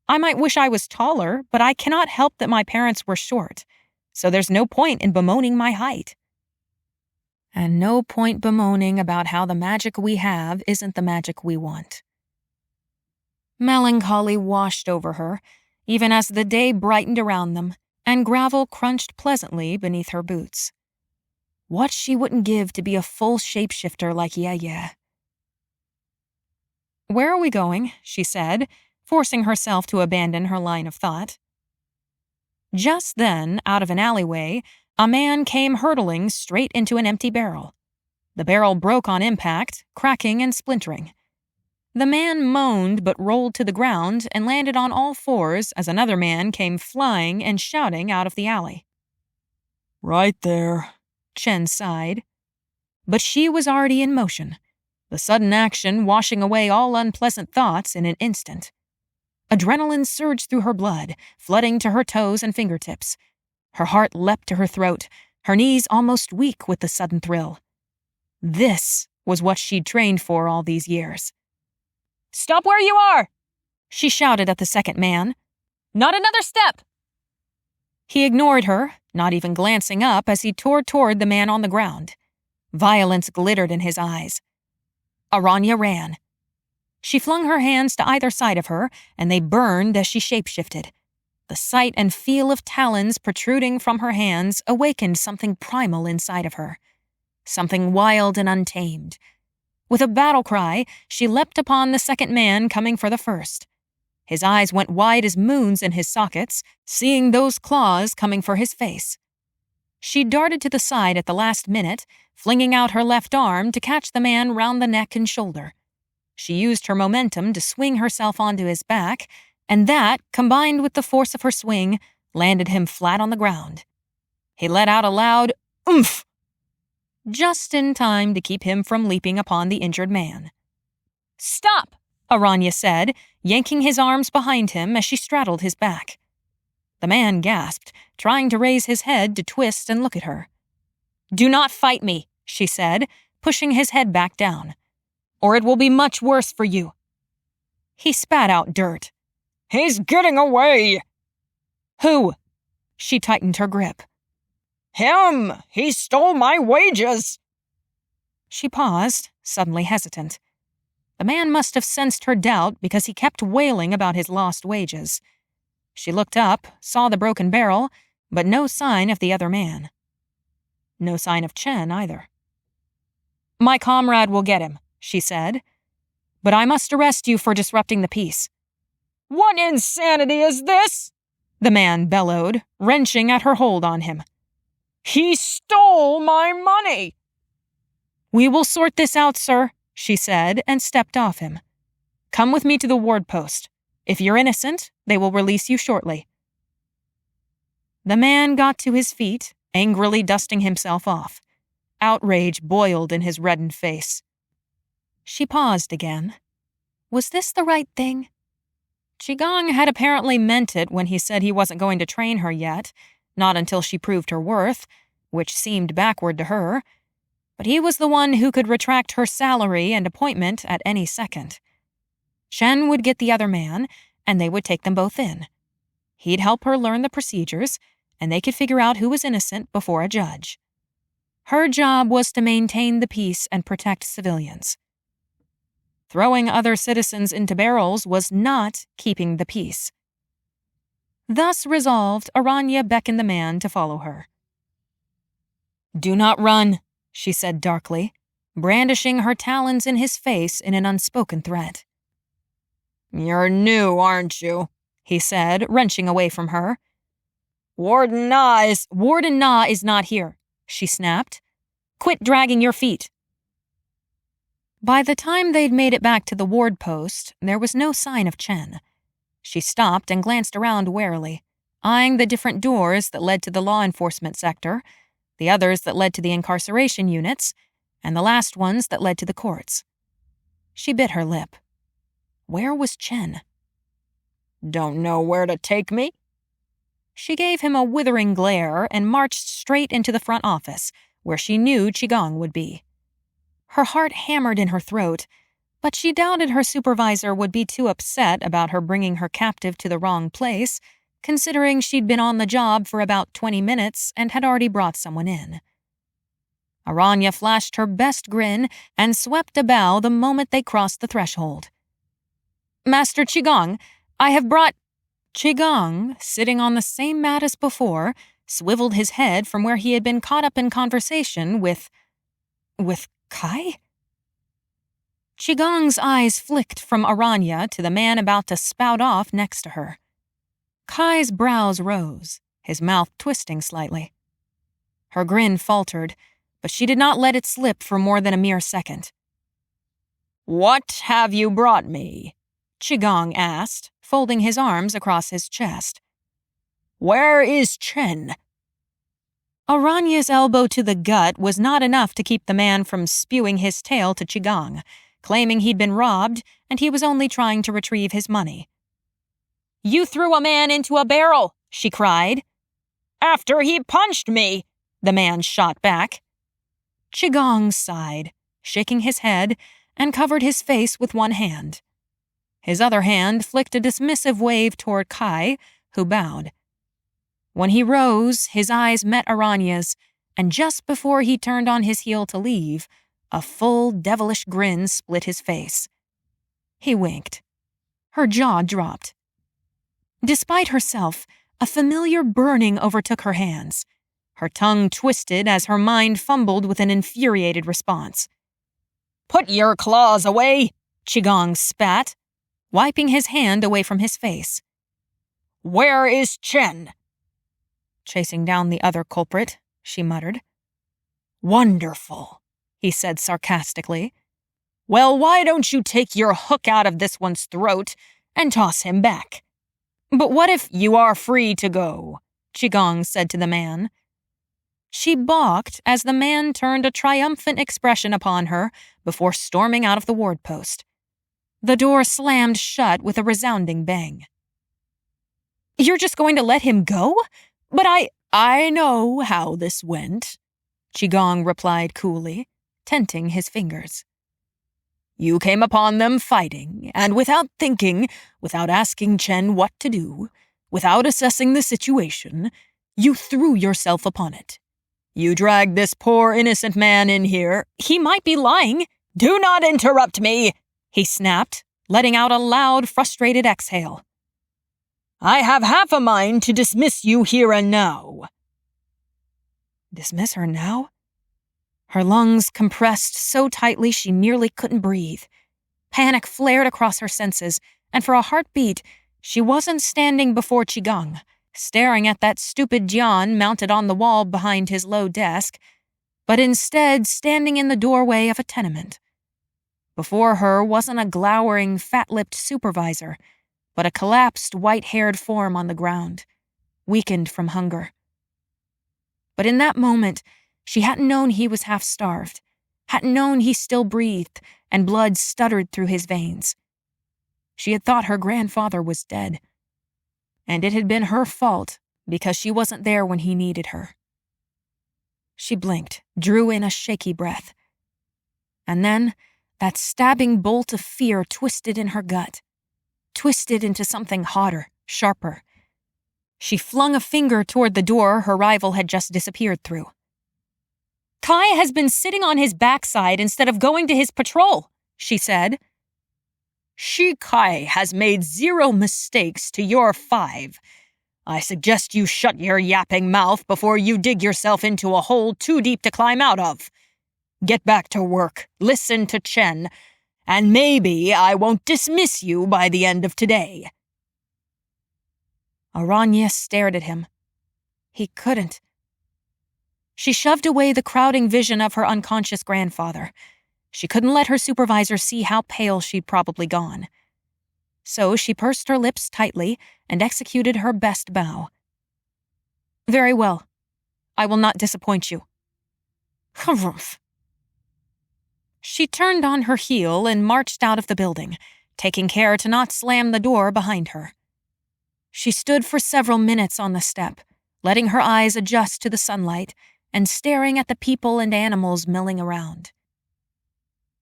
I might wish I was taller, but I cannot help that my parents were short, so there's no point in bemoaning my height. And no point bemoaning about how the magic we have isn't the magic we want. Melancholy washed over her, even as the day brightened around them, and gravel crunched pleasantly beneath her boots. What she wouldn't give to be a full shapeshifter like Yeah. Where are we going? She said, forcing herself to abandon her line of thought. Just then, out of an alleyway, a man came hurtling straight into an empty barrel. The barrel broke on impact, cracking and splintering. The man moaned but rolled to the ground and landed on all fours as another man came flying and shouting out of the alley. Right there, Chen sighed. But she was already in motion, the sudden action washing away all unpleasant thoughts in an instant. Adrenaline surged through her blood, flooding to her toes and fingertips. Her heart leapt to her throat, her knees almost weak with the sudden thrill. This was what she'd trained for all these years. Stop where you are! She shouted at the second man. Not another step! He ignored her, not even glancing up as he tore toward the man on the ground. Violence glittered in his eyes. Aranya ran. She flung her hands to either side of her, and they burned as she shapeshifted. The sight and feel of talons protruding from her hands awakened something primal inside of her. Something wild and untamed. With a battle cry, she leapt upon the second man coming for the first. His eyes went wide as moons in his sockets, seeing those claws coming for his face. She darted to the side at the last minute, flinging out her left arm to catch the man round the neck and shoulder. She used her momentum to swing herself onto his back, and that, combined with the force of her swing, landed him flat on the ground. He let out a loud oomph, just in time to keep him from leaping upon the injured man. Stop, Aranya said, yanking his arms behind him as she straddled his back. The man gasped, trying to raise his head to twist and look at her. Do not fight me, she said, pushing his head back down, or it will be much worse for you. He spat out dirt. He's getting away! Who? She tightened her grip. Him! He stole my wages! She paused, suddenly hesitant. The man must have sensed her doubt because he kept wailing about his lost wages. She looked up, saw the broken barrel, but no sign of the other man. No sign of Chen either. My comrade will get him, she said. But I must arrest you for disrupting the peace. What insanity is this? The man bellowed, wrenching at her hold on him. He stole my money! We will sort this out, sir, she said, and stepped off him. Come with me to the ward post. If you're innocent, they will release you shortly. The man got to his feet, angrily dusting himself off. Outrage boiled in his reddened face. She paused again. Was this the right thing? Qigong had apparently meant it when he said he wasn't going to train her yet, not until she proved her worth, which seemed backward to her. But he was the one who could retract her salary and appointment at any second. Chen would get the other man, and they would take them both in. He'd help her learn the procedures, and they could figure out who was innocent before a judge. Her job was to maintain the peace and protect civilians. Throwing other citizens into barrels was not keeping the peace. Thus resolved, Aranya beckoned the man to follow her. "Do not run," she said darkly, brandishing her talons in his face in an unspoken threat. "You're new, aren't you?" he said, wrenching away from her. Warden Na is not here," she snapped. "Quit dragging your feet." By the time they'd made it back to the ward post, there was no sign of Chen. She stopped and glanced around warily, eyeing the different doors that led to the law enforcement sector, the others that led to the incarceration units, and the last ones that led to the courts. She bit her lip. Where was Chen? "Don't know where to take me?" She gave him a withering glare and marched straight into the front office, where she knew Qigong would be. Her heart hammered in her throat, but she doubted her supervisor would be too upset about her bringing her captive to the wrong place, considering she'd been on the job for about 20 minutes and had already brought someone in. Aranya flashed her best grin and swept a bow the moment they crossed the threshold. "Master Qigong, I have brought—" Qigong, sitting on the same mat as before, swiveled his head from where he had been caught up in conversation with Kai? Qigong's eyes flicked from Aranya to the man about to spout off next to her. Kai's brows rose, his mouth twisting slightly. Her grin faltered, but she did not let it slip for more than a mere second. "What have you brought me?" Qigong asked, folding his arms across his chest. "Where is Chen?" Aranya's elbow to the gut was not enough to keep the man from spewing his tale to Qigong, claiming he'd been robbed and he was only trying to retrieve his money. "You threw a man into a barrel," she cried. "After he punched me," the man shot back. Qigong sighed, shaking his head, and covered his face with one hand. His other hand flicked a dismissive wave toward Kai, who bowed. When he rose, his eyes met Aranya's, and just before he turned on his heel to leave, a full, devilish grin split his face. He winked. Her jaw dropped. Despite herself, a familiar burning overtook her hands. Her tongue twisted as her mind fumbled with an infuriated response. "Put your claws away," Qigong spat, wiping his hand away from his face. "Where is Chen?" "Chasing down the other culprit," she muttered. "Wonderful," he said sarcastically. "Well, why don't you take your hook out of this one's throat and toss him back?" "But what if—" "You are free to go," Qigong said to the man. She balked as the man turned a triumphant expression upon her before storming out of the ward post. The door slammed shut with a resounding bang. "You're just going to let him go? But I know how this went," Qigong replied coolly, tenting his fingers. "You came upon them fighting, and without thinking, without asking Chen what to do, without assessing the situation, you threw yourself upon it. You dragged this poor innocent man in here." "He might be lying." "Do not interrupt me," he snapped, letting out a loud, frustrated exhale. "I have half a mind to dismiss you here and now." Dismiss her now? Her lungs compressed so tightly she nearly couldn't breathe. Panic flared across her senses, and for a heartbeat, she wasn't standing before Qigong, staring at that stupid Jian mounted on the wall behind his low desk, but instead standing in the doorway of a tenement. Before her wasn't a glowering, fat-lipped supervisor, but a collapsed, white-haired form on the ground, weakened from hunger. But in that moment, She hadn't known he was half-starved, hadn't known he still breathed and blood stuttered through his veins. She had thought her grandfather was dead, and it had been her fault because she wasn't there when he needed her. She blinked, drew in a shaky breath. And then that stabbing bolt of fear twisted in her gut, twisted into something hotter, sharper. She flung a finger toward the door her rival had just disappeared through. "Kai has been sitting on his backside instead of going to his patrol," she said. "Shi Kai has made 0 mistakes to your 5. I suggest you shut your yapping mouth before you dig yourself into a hole too deep to climb out of. Get back to work, listen to Chen, and maybe I won't dismiss you by the end of today." Aranya stared at him. He couldn't. She shoved away the crowding vision of her unconscious grandfather. She couldn't let her supervisor see how pale she'd probably gone. So she pursed her lips tightly and executed her best bow. "Very well. I will not disappoint you." Humph. She turned on her heel and marched out of the building, taking care to not slam the door behind her. She stood for several minutes on the step, letting her eyes adjust to the sunlight and staring at the people and animals milling around.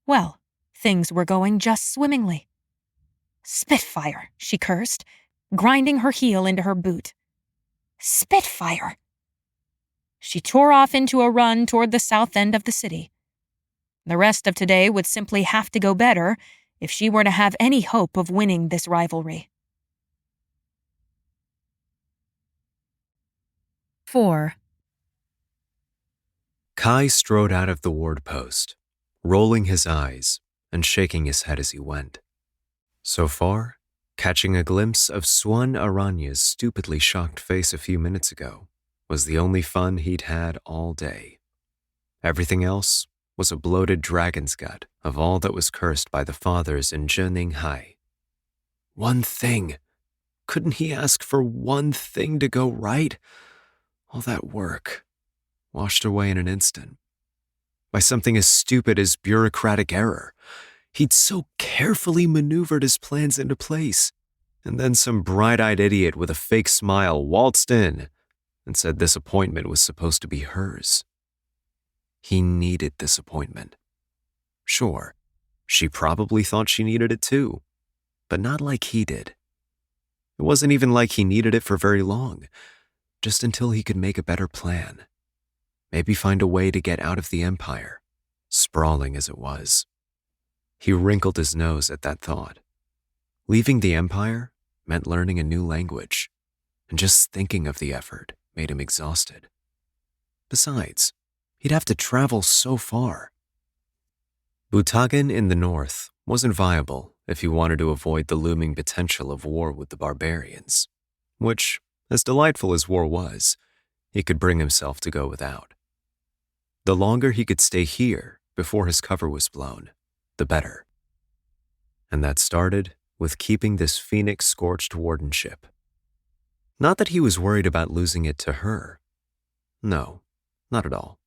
Well, things were going just swimmingly. "Spitfire," she cursed, grinding her heel into her boot. "Spitfire!" She tore off into a run toward the south end of the city. The rest of today would simply have to go better if she were to have any hope of winning this rivalry. 4. Kai strode out of the ward post, rolling his eyes and shaking his head as he went. So far, catching a glimpse of Swan Aranya's stupidly shocked face a few minutes ago was the only fun he'd had all day. Everything else was a bloated dragon's gut of all that was cursed by the fathers in Zheninghai. One thing. Couldn't he ask for one thing to go right? All that work, washed away in an instant. By something as stupid as bureaucratic error. He'd so carefully maneuvered his plans into place, and then some bright-eyed idiot with a fake smile waltzed in and said this appointment was supposed to be hers. He needed this appointment. Sure, she probably thought she needed it too, but not like he did. It wasn't even like he needed it for very long, just until he could make a better plan. Maybe find a way to get out of the Empire, sprawling as it was. He wrinkled his nose at that thought. Leaving the Empire meant learning a new language, and just thinking of the effort made him exhausted. Besides, he'd have to travel so far. Butagan in the north wasn't viable if he wanted to avoid the looming potential of war with the barbarians, which, as delightful as war was, he could bring himself to go without. The longer he could stay here before his cover was blown, the better. And that started with keeping this phoenix-scorched wardenship. Not that he was worried about losing it to her. No, not at all.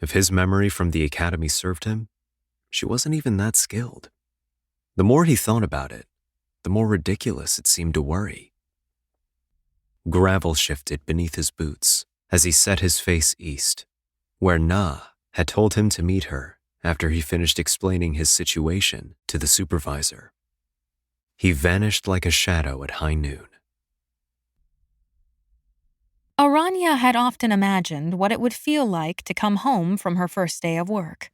If his memory from the academy served him, she wasn't even that skilled. The more he thought about it, the more ridiculous it seemed to worry. Gravel shifted beneath his boots as he set his face east, where Na had told him to meet her after he finished explaining his situation to the supervisor. He vanished like a shadow at high noon. Aranya had often imagined what it would feel like to come home from her first day of work.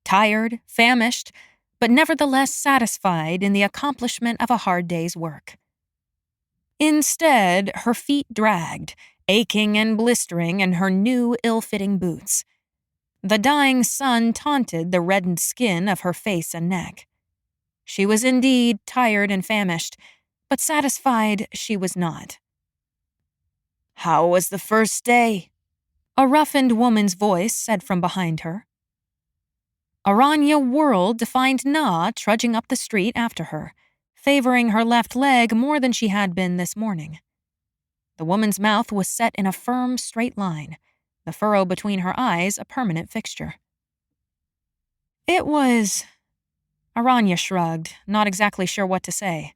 Tired, famished, but nevertheless satisfied in the accomplishment of a hard day's work. Instead, her feet dragged, aching and blistering in her new, ill-fitting boots. The dying sun taunted the reddened skin of her face and neck. She was indeed tired and famished, but satisfied she was not. "How was the first day?" A roughened woman's voice said from behind her. Aranya whirled to find Na trudging up the street after her, favoring her left leg more than she had been this morning. The woman's mouth was set in a firm, straight line, the furrow between her eyes a permanent fixture. It was... Aranya shrugged, not exactly sure what to say.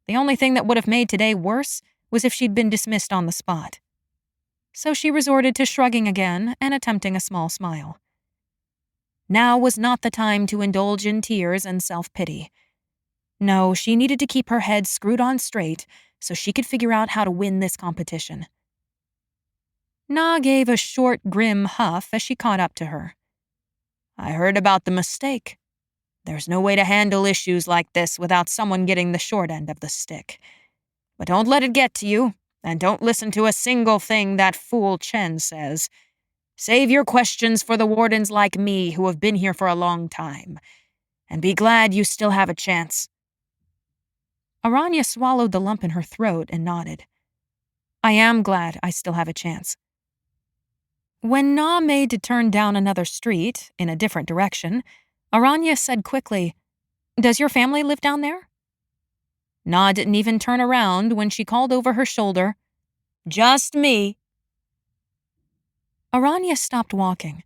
The only thing that would have made today worse was if she'd been dismissed on the spot. So she resorted to shrugging again and attempting a small smile. Now was not the time to indulge in tears and self-pity. No, she needed to keep her head screwed on straight so she could figure out how to win this competition. Na gave a short, grim huff as she caught up to her. I heard about the mistake. There's no way to handle issues like this without someone getting the short end of the stick. But don't let it get to you, and don't listen to a single thing that fool Chen says. Save your questions for the wardens like me who have been here for a long time, and be glad you still have a chance. Aranya swallowed the lump in her throat and nodded. I am glad I still have a chance. When Na made to turn down another street, in a different direction, Aranya said quickly, Does your family live down there? Na didn't even turn around when she called over her shoulder, Just me. Aranya stopped walking.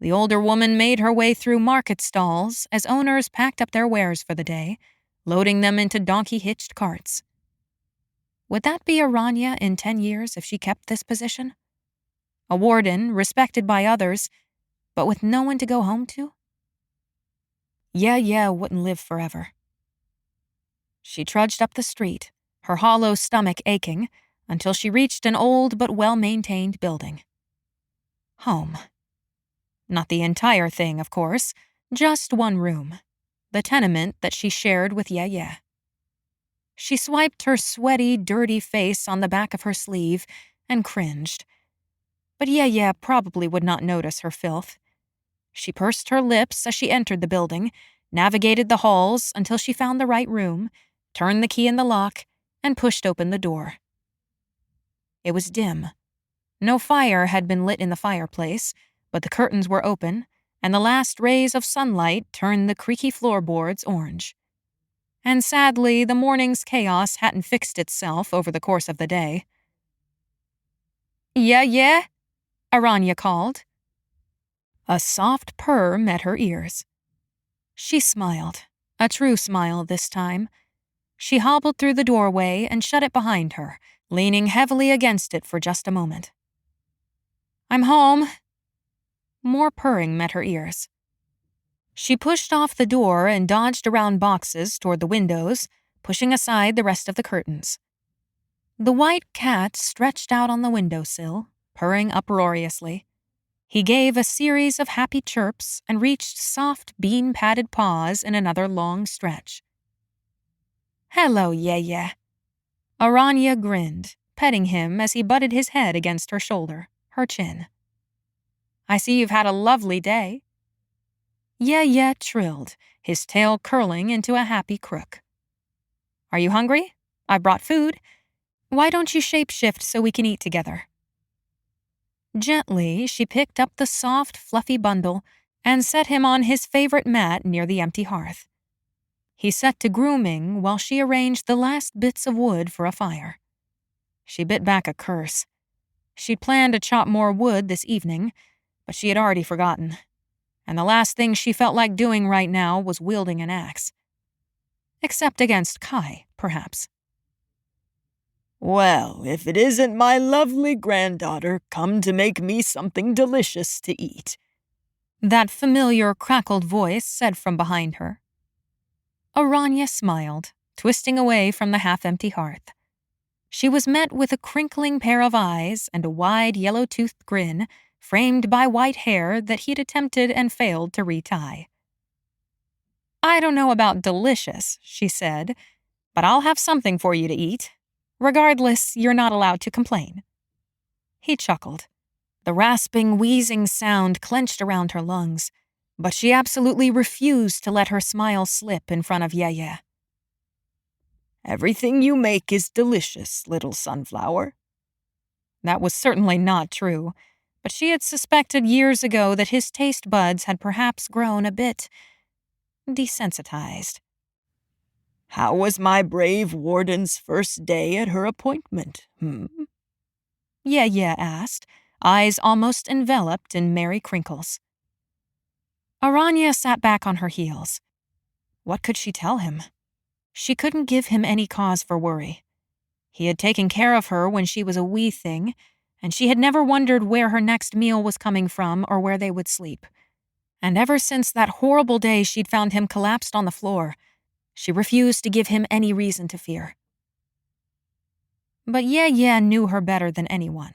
The older woman made her way through market stalls as owners packed up their wares for the day, loading them into donkey-hitched carts. Would that be Aranya in 10 years if she kept this position? A warden, respected by others, but with no one to go home to? Yeah, wouldn't live forever. She trudged up the street, her hollow stomach aching, until she reached an old but well-maintained building. Home. Not the entire thing, of course, just one room, the tenement that she shared with Ye. She swiped her sweaty, dirty face on the back of her sleeve and cringed. But Ye probably would not notice her filth. She pursed her lips as she entered the building, navigated the halls until she found the right room, turned the key in the lock, and pushed open the door. It was dim. No fire had been lit in the fireplace, but the curtains were open, and the last rays of sunlight turned the creaky floorboards orange. And sadly, the morning's chaos hadn't fixed itself over the course of the day. Yeah, Aranya called. A soft purr met her ears. She smiled, a true smile this time. She hobbled through the doorway and shut it behind her, leaning heavily against it for just a moment. I'm home. More purring met her ears. She pushed off the door and dodged around boxes toward the windows, pushing aside the rest of the curtains. The white cat stretched out on the windowsill, purring uproariously. He gave a series of happy chirps and reached soft, bean-padded paws in another long stretch. Hello, Ye. Aranya grinned, petting him as he butted his head against her shoulder, her chin. I see you've had a lovely day. Ye trilled, his tail curling into a happy crook. Are you hungry? I brought food. Why don't you shapeshift so we can eat together? Gently, she picked up the soft, fluffy bundle and set him on his favorite mat near the empty hearth. He set to grooming while she arranged the last bits of wood for a fire. She bit back a curse. She'd planned to chop more wood this evening, but she had already forgotten. And the last thing she felt like doing right now was wielding an axe. Except against Kai, perhaps. Well, if it isn't my lovely granddaughter come to make me something delicious to eat, that familiar crackled voice said from behind her. Aranya smiled, twisting away from the half-empty hearth. She was met with a crinkling pair of eyes and a wide yellow-toothed grin framed by white hair that he'd attempted and failed to retie. I don't know about delicious, she said, but I'll have something for you to eat. Regardless, you're not allowed to complain. He chuckled. The rasping, wheezing sound clenched around her lungs, but she absolutely refused to let her smile slip in front of Ye. Everything you make is delicious, little sunflower. That was certainly not true, but she had suspected years ago that his taste buds had perhaps grown a bit desensitized. How was my brave warden's first day at her appointment, Ye asked, eyes almost enveloped in merry crinkles. Aranya sat back on her heels. What could she tell him? She couldn't give him any cause for worry. He had taken care of her when she was a wee thing, and she had never wondered where her next meal was coming from or where they would sleep. And ever since that horrible day she'd found him collapsed on the floor, she refused to give him any reason to fear. But Ye knew her better than anyone.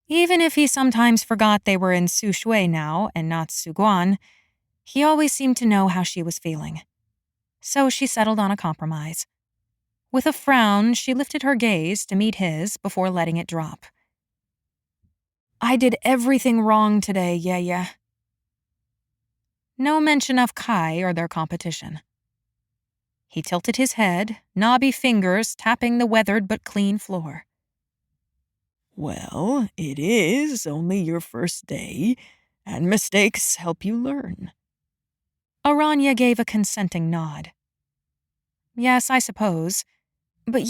Even if he sometimes forgot they were in Sushui now and not Suguan, he always seemed to know how she was feeling. So she settled on a compromise. With a frown, she lifted her gaze to meet his before letting it drop. I did everything wrong today, Ye. No mention of Kai or their competition. He tilted his head, knobby fingers tapping the weathered but clean floor. Well, it is only your first day, and mistakes help you learn. Aranya gave a consenting nod. Yes, I suppose. But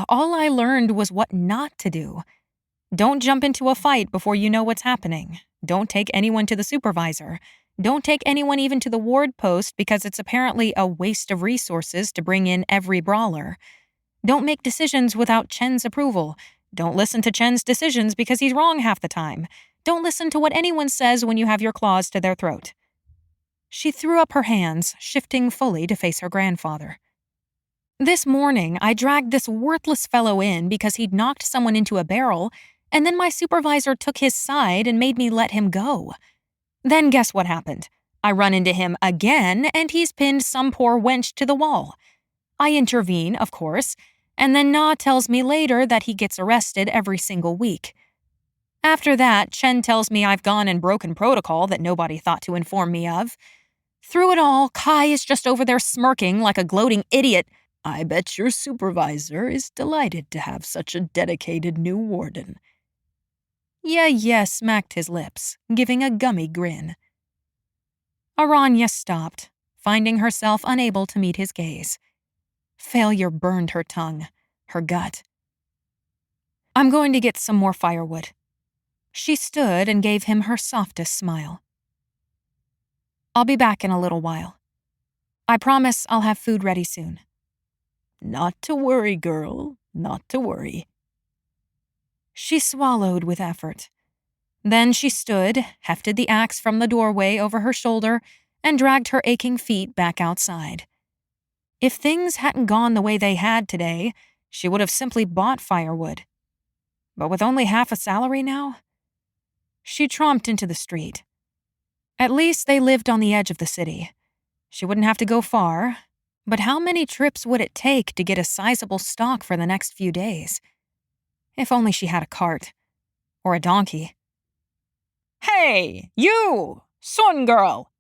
all I learned was what not to do. Don't jump into a fight before you know what's happening. Don't take anyone to the supervisor. Don't take anyone even to the ward post because it's apparently a waste of resources to bring in every brawler. Don't make decisions without Chen's approval. Don't listen to Chen's decisions because he's wrong half the time. Don't listen to what anyone says when you have your claws to their throat. She threw up her hands, shifting fully to face her grandfather. This morning, I dragged this worthless fellow in because he'd knocked someone into a barrel, and then my supervisor took his side and made me let him go. Then guess what happened? I run into him again, and he's pinned some poor wench to the wall. I intervene, of course, and then Na tells me later that he gets arrested every single week. After that, Chen tells me I've gone and broken protocol that nobody thought to inform me of. Through it all, Kai is just over there smirking like a gloating idiot. I bet your supervisor is delighted to have such a dedicated new warden. Ye smacked his lips, giving a gummy grin. Aranya stopped, finding herself unable to meet his gaze. Failure burned her tongue, her gut. I'm going to get some more firewood. She stood and gave him her softest smile. I'll be back in a little while. I promise I'll have food ready soon. Not to worry, girl, not to worry. She swallowed with effort. Then she stood, hefted the axe from the doorway over her shoulder, and dragged her aching feet back outside. If things hadn't gone the way they had today, she would have simply bought firewood. But with only half a salary now? She tromped into the street. At least they lived on the edge of the city. She wouldn't have to go far, but how many trips would it take to get a sizable stock for the next few days? If only she had a cart. Or a donkey. Hey, you! Sun girl!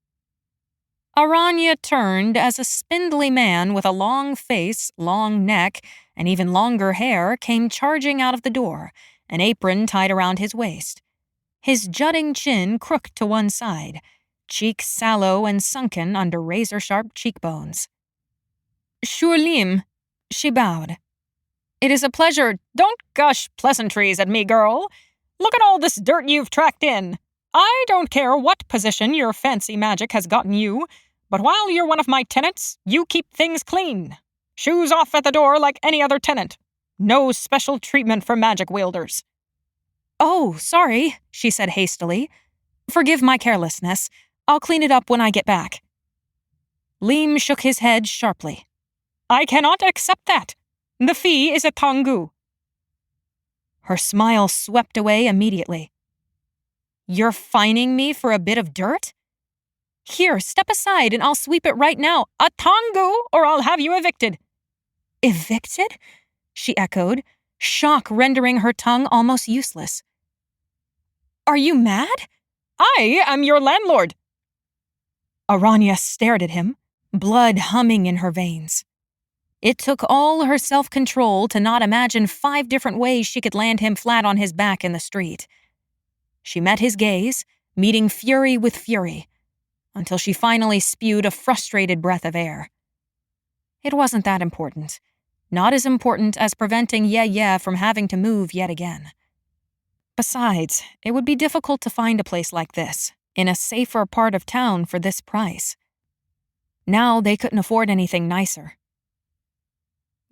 Aranya turned as a spindly man with a long face, long neck, and even longer hair came charging out of the door, an apron tied around his waist. His jutting chin crooked to one side, cheeks sallow and sunken under razor-sharp cheekbones. Shulim, she bowed. It is a pleasure. Don't gush pleasantries at me, girl. Look at all this dirt you've tracked in. I don't care what position your fancy magic has gotten you, but while you're one of my tenants, you keep things clean. Shoes off at the door like any other tenant. No special treatment for magic-wielders. Oh, sorry, she said hastily. Forgive my carelessness. I'll clean it up when I get back. Leigh shook his head sharply. I cannot accept that. The fee is a tangu. Her smile swept away immediately. You're fining me for a bit of dirt? Here, step aside and I'll sweep it right now. A tangu, or I'll have you evicted. Evicted? She echoed, shock rendering her tongue almost useless. Are you mad? I am your landlord. Aranya stared at him, blood humming in her veins. It took all her self-control to not imagine 5 different ways she could land him flat on his back in the street. She met his gaze, meeting fury with fury, until she finally spewed a frustrated breath of air. It wasn't that important. Not as important as preventing Ye from having to move yet again. Besides, it would be difficult to find a place like this, in a safer part of town for this price. Now they couldn't afford anything nicer.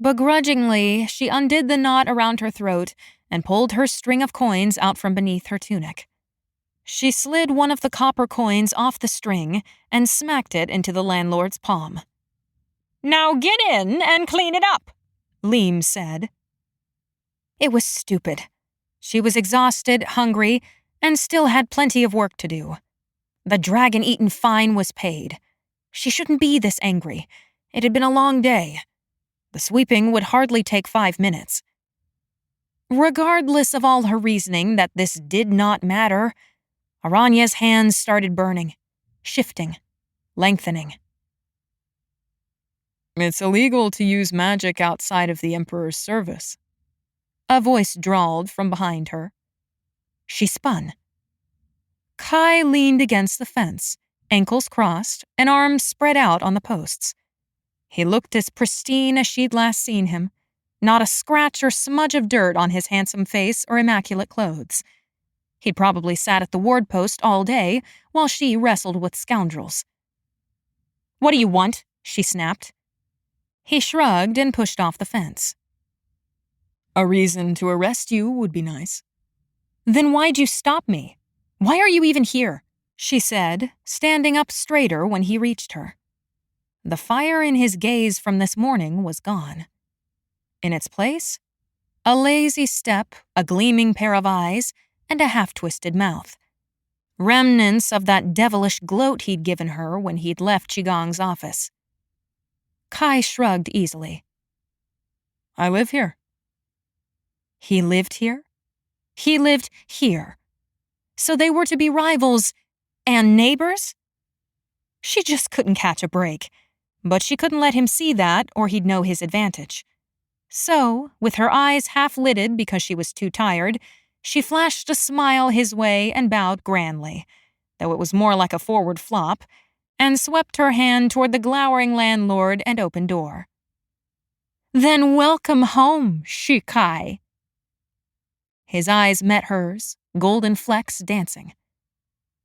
Begrudgingly, she undid the knot around her throat and pulled her string of coins out from beneath her tunic. She slid one of the copper coins off the string and smacked it into the landlord's palm. "Now get in and clean it up," Leigh said. It was stupid. She was exhausted, hungry, and still had plenty of work to do. The dragon-eaten fine was paid. She shouldn't be this angry. It had been a long day. The sweeping would hardly take 5 minutes. Regardless of all her reasoning that this did not matter, Aranya's hands started burning, shifting, lengthening. It's illegal to use magic outside of the Emperor's service. A voice drawled from behind her. She spun. Kai leaned against the fence, ankles crossed and arms spread out on the posts. He looked as pristine as she'd last seen him, not a scratch or smudge of dirt on his handsome face or immaculate clothes. He'd probably sat at the ward post all day while she wrestled with scoundrels. "What do you want?" she snapped. He shrugged and pushed off the fence. A reason to arrest you would be nice. "Then why'd you stop me? Why are you even here?" she said, standing up straighter when he reached her. The fire in his gaze from this morning was gone. In its place, a lazy step, a gleaming pair of eyes, and a half-twisted mouth. Remnants of that devilish gloat he'd given her when he'd left Qigong's office. Kai shrugged easily. I live here. He lived here? He lived here. So they were to be rivals and neighbors? She just couldn't catch a break, but she couldn't let him see that or he'd know his advantage. So, with her eyes half-lidded because she was too tired, she flashed a smile his way and bowed grandly, though it was more like a forward flop, and swept her hand toward the glowering landlord and open door. "Then welcome home, Shi Kai." His eyes met hers, golden flecks dancing.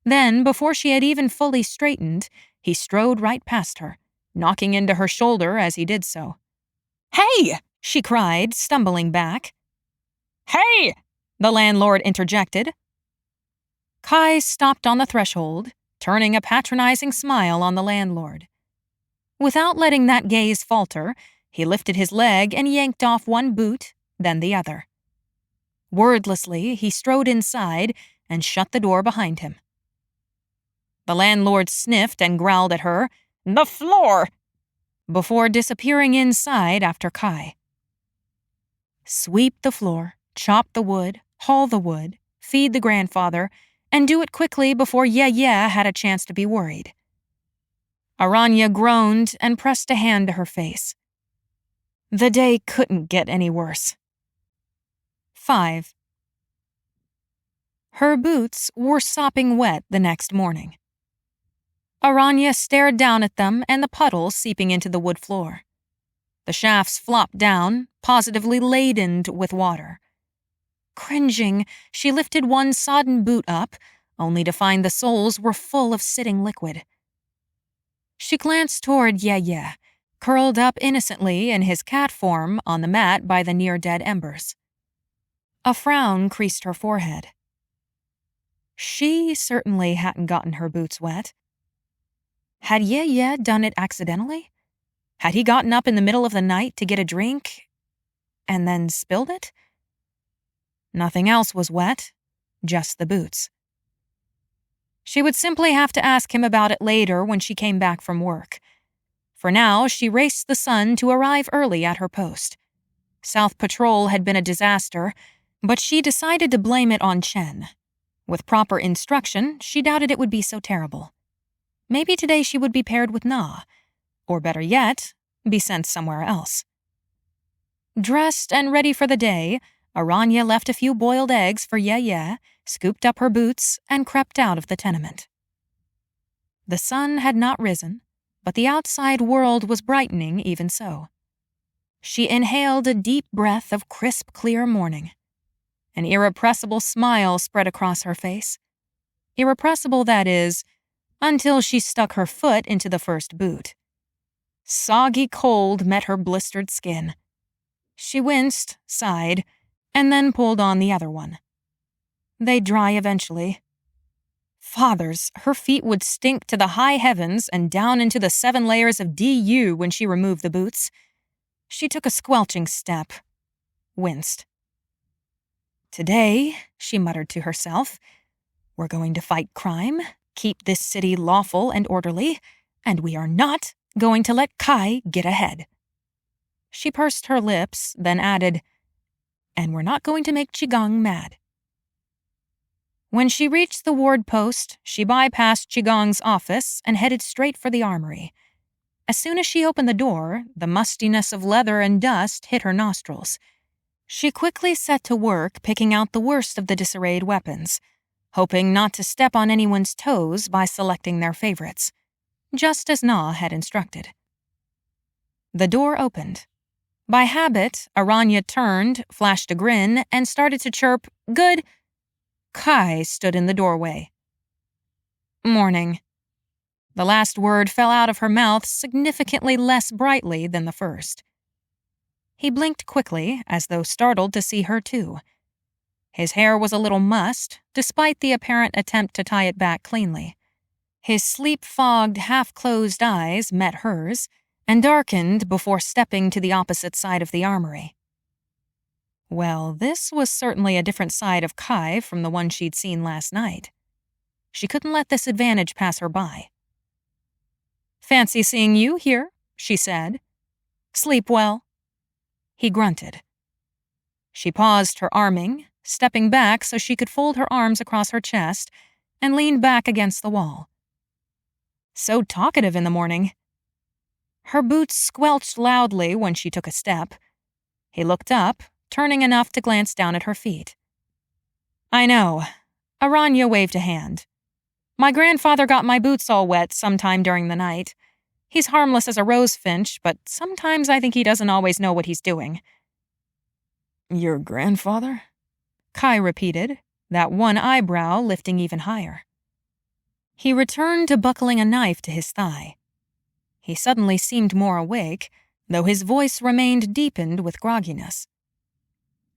Then, before she had even fully straightened, he strode right past her, knocking into her shoulder as he did so. "Hey!" she cried, stumbling back. "Hey!" the landlord interjected. Kai stopped on the threshold, turning a patronizing smile on the landlord. Without letting that gaze falter, he lifted his leg and yanked off one boot, then the other. Wordlessly, he strode inside and shut the door behind him. The landlord sniffed and growled at her, "The floor!" before disappearing inside after Kai. Sweep the floor, chop the wood, haul the wood, feed the grandfather, and do it quickly before Ye had a chance to be worried. Aranya groaned and pressed a hand to her face. The day couldn't get any worse. 5. Her boots were sopping wet the next morning. Aranya stared down at them and the puddles seeping into the wood floor. The shafts flopped down, positively laden with water. Cringing, she lifted one sodden boot up, only to find the soles were full of sitting liquid. She glanced toward Ye, curled up innocently in his cat form on the mat by the near-dead embers. A frown creased her forehead. She certainly hadn't gotten her boots wet. Had Ye done it accidentally? Had he gotten up in the middle of the night to get a drink and then spilled it? Nothing else was wet, just the boots. She would simply have to ask him about it later when she came back from work. For now, she raced the sun to arrive early at her post. South Patrol had been a disaster, but she decided to blame it on Chen. With proper instruction, she doubted it would be so terrible. Maybe today she would be paired with Na, or better yet, be sent somewhere else. Dressed and ready for the day, Aranya left a few boiled eggs for Ye, scooped up her boots, and crept out of the tenement. The sun had not risen, but the outside world was brightening even so. She inhaled a deep breath of crisp, clear morning. An irrepressible smile spread across her face. Irrepressible, that is, until she stuck her foot into the first boot. Soggy cold met her blistered skin. She winced, sighed, and then pulled on the other one. They'd dry eventually. Fathers, her feet would stink to the high heavens and down into the 7 layers of DU when she removed the boots. She took a squelching step. Winced. Today, she muttered to herself, we're going to fight crime, keep this city lawful and orderly, and we are not going to let Kai get ahead. She pursed her lips, then added, and we're not going to make Qigong mad. When she reached the ward post, she bypassed Qigong's office and headed straight for the armory. As soon as she opened the door, the mustiness of leather and dust hit her nostrils. She quickly set to work picking out the worst of the disarrayed weapons, hoping not to step on anyone's toes by selecting their favorites, just as Na had instructed. The door opened. By habit, Aranya turned, flashed a grin, and started to chirp, "Good." Kai stood in the doorway. "Morning." The last word fell out of her mouth significantly less brightly than the first. He blinked quickly, as though startled to see her too. His hair was a little mussed, despite the apparent attempt to tie it back cleanly. His sleep-fogged, half-closed eyes met hers, and darkened before stepping to the opposite side of the armory. Well, this was certainly a different side of Kai from the one she'd seen last night. She couldn't let this advantage pass her by. "Fancy seeing you here," she said. "Sleep well?" He grunted. She paused her arming, stepping back so she could fold her arms across her chest, and leaned back against the wall. So talkative in the morning. Her boots squelched loudly when she took a step. He looked up, turning enough to glance down at her feet. "I know." Aranya waved a hand. "My grandfather got my boots all wet sometime during the night. He's harmless as a rosefinch, but sometimes I think he doesn't always know what he's doing." Your grandfather? Kai repeated, that one eyebrow lifting even higher. He returned to buckling a knife to his thigh. He suddenly seemed more awake, though his voice remained deepened with grogginess.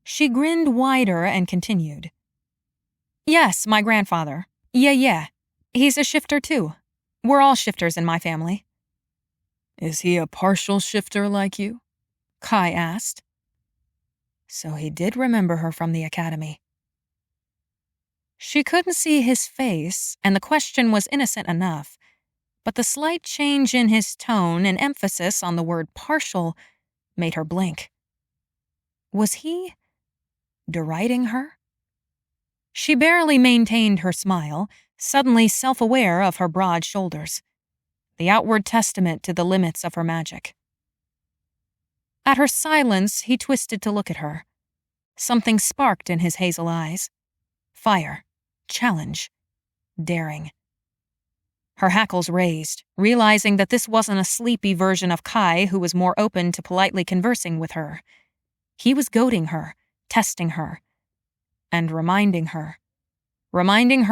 She grinned wider and continued. "Yes, my grandfather. Yeah. He's a shifter too. We're all shifters in my family." Is he a partial shifter like you? Kai asked. So he did remember her from the academy. She couldn't see his face, and the question was innocent enough, but the slight change in his tone and emphasis on the word partial made her blink. Was he deriding her? She barely maintained her smile, suddenly self-aware of her broad shoulders, the outward testament to the limits of her magic. At her silence, he twisted to look at her. Something sparked in his hazel eyes. Fire, challenge, daring. Her hackles raised, realizing that this wasn't a sleepy version of Kai who was more open to politely conversing with her. He was goading her, testing her, and reminding her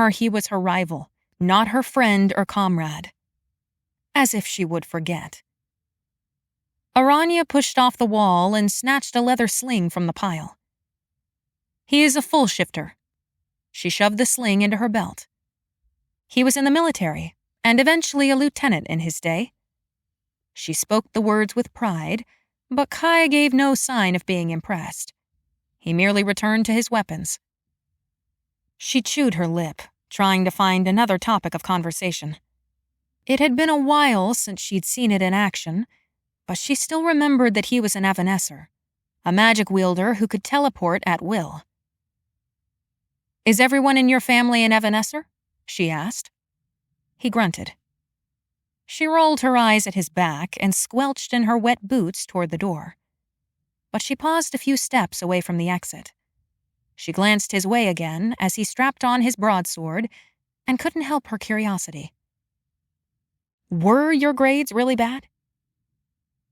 he was her rival, not her friend or comrade. As if she would forget. Aranya pushed off the wall and snatched a leather sling from the pile. "He is a full shifter." She shoved the sling into her belt. "He was in the military, and eventually a lieutenant in his day." She spoke the words with pride, but Kai gave no sign of being impressed. He merely returned to his weapons. She chewed her lip, trying to find another topic of conversation. It had been a while since she'd seen it in action, but she still remembered that he was an evanescer, a magic-wielder who could teleport at will. "Is everyone in your family an evanescer?" she asked. He grunted. She rolled her eyes at his back and squelched in her wet boots toward the door. But she paused a few steps away from the exit. She glanced his way again as he strapped on his broadsword and couldn't help her curiosity. "Were your grades really bad?"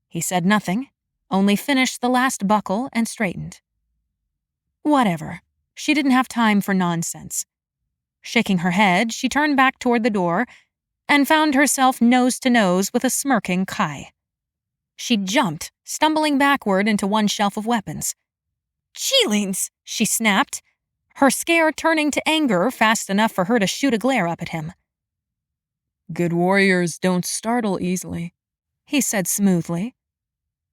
He said nothing, only finished the last buckle and straightened. "Whatever. She didn't have time for nonsense. Shaking her head, she turned back toward the door and found herself nose to nose with a smirking Kai. She jumped, stumbling backward into one shelf of weapons. "Cheelings!" she snapped, her scare turning to anger fast enough for her to shoot a glare up at him. Good warriors don't startle easily, he said smoothly.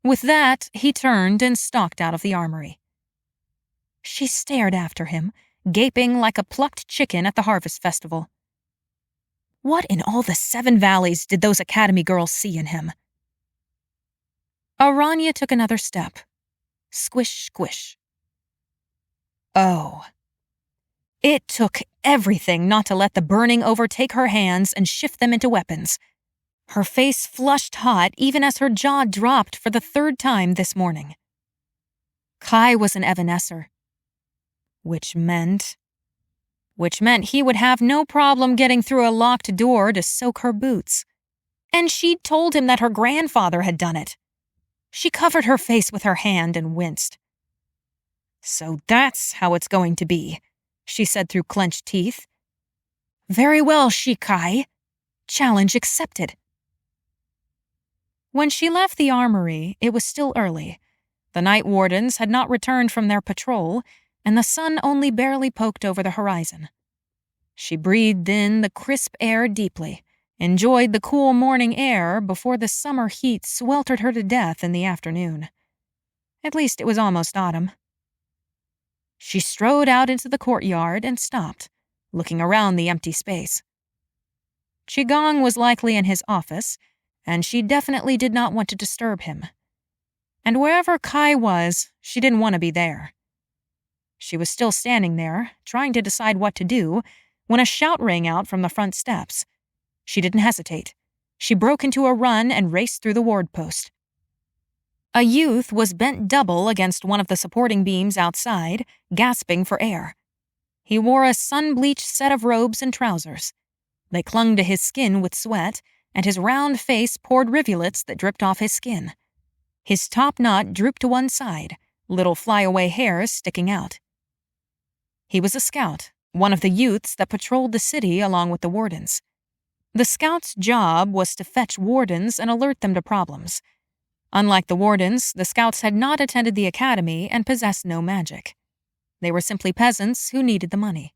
With that, he turned and stalked out of the armory. She stared after him, gaping like a plucked chicken at the harvest festival. What in all the 7 valleys did those academy girls see in him? Aranya took another step. Squish, squish. Oh. It took everything not to let the burning overtake her hands and shift them into weapons. Her face flushed hot even as her jaw dropped for the 3rd time this morning. Kai was an evanescer. Which meant he would have no problem getting through a locked door to soak her boots. And she'd told him that her grandfather had done it. She covered her face with her hand and winced. "So that's how it's going to be," she said through clenched teeth. "Very well, Shi Kai. Challenge accepted." When she left the armory, it was still early. The night wardens had not returned from their patrol, and the sun only barely poked over the horizon. She breathed in the crisp air deeply, enjoyed the cool morning air before the summer heat sweltered her to death in the afternoon. At least it was almost autumn. She strode out into the courtyard and stopped, looking around the empty space. Qigong was likely in his office, and she definitely did not want to disturb him. And wherever Kai was, she didn't want to be there. She was still standing there, trying to decide what to do, when a shout rang out from the front steps. She didn't hesitate. She broke into a run and raced through the ward post. A youth was bent double against one of the supporting beams outside, gasping for air. He wore a sun-bleached set of robes and trousers. They clung to his skin with sweat, and his round face poured rivulets that dripped off his skin. His top knot drooped to one side, little flyaway hairs sticking out. He was a scout, one of the youths that patrolled the city along with the wardens. The scout's job was to fetch wardens and alert them to problems. Unlike the wardens, the scouts had not attended the academy and possessed no magic. They were simply peasants who needed the money.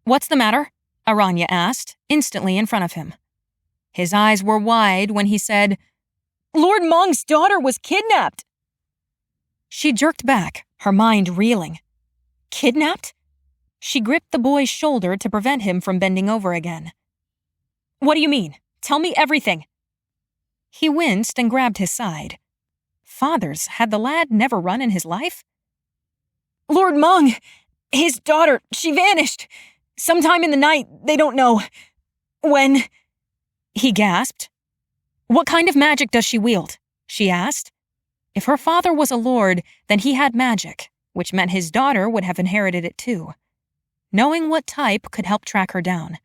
"What's the matter?" Aranya asked, instantly in front of him. His eyes were wide when he said, "Lord Mong's daughter was kidnapped!" She jerked back, her mind reeling. Kidnapped? She gripped the boy's shoulder to prevent him from bending over again. "What do you mean? Tell me everything." He winced and grabbed his side. Fathers, had the lad never run in his life? "Lord Mong, his daughter, she vanished. Sometime in the night, they don't know. When?" He gasped. "What kind of magic does she wield?" she asked. If her father was a lord, then he had magic, which meant his daughter would have inherited it too. Knowing what type could help track her down.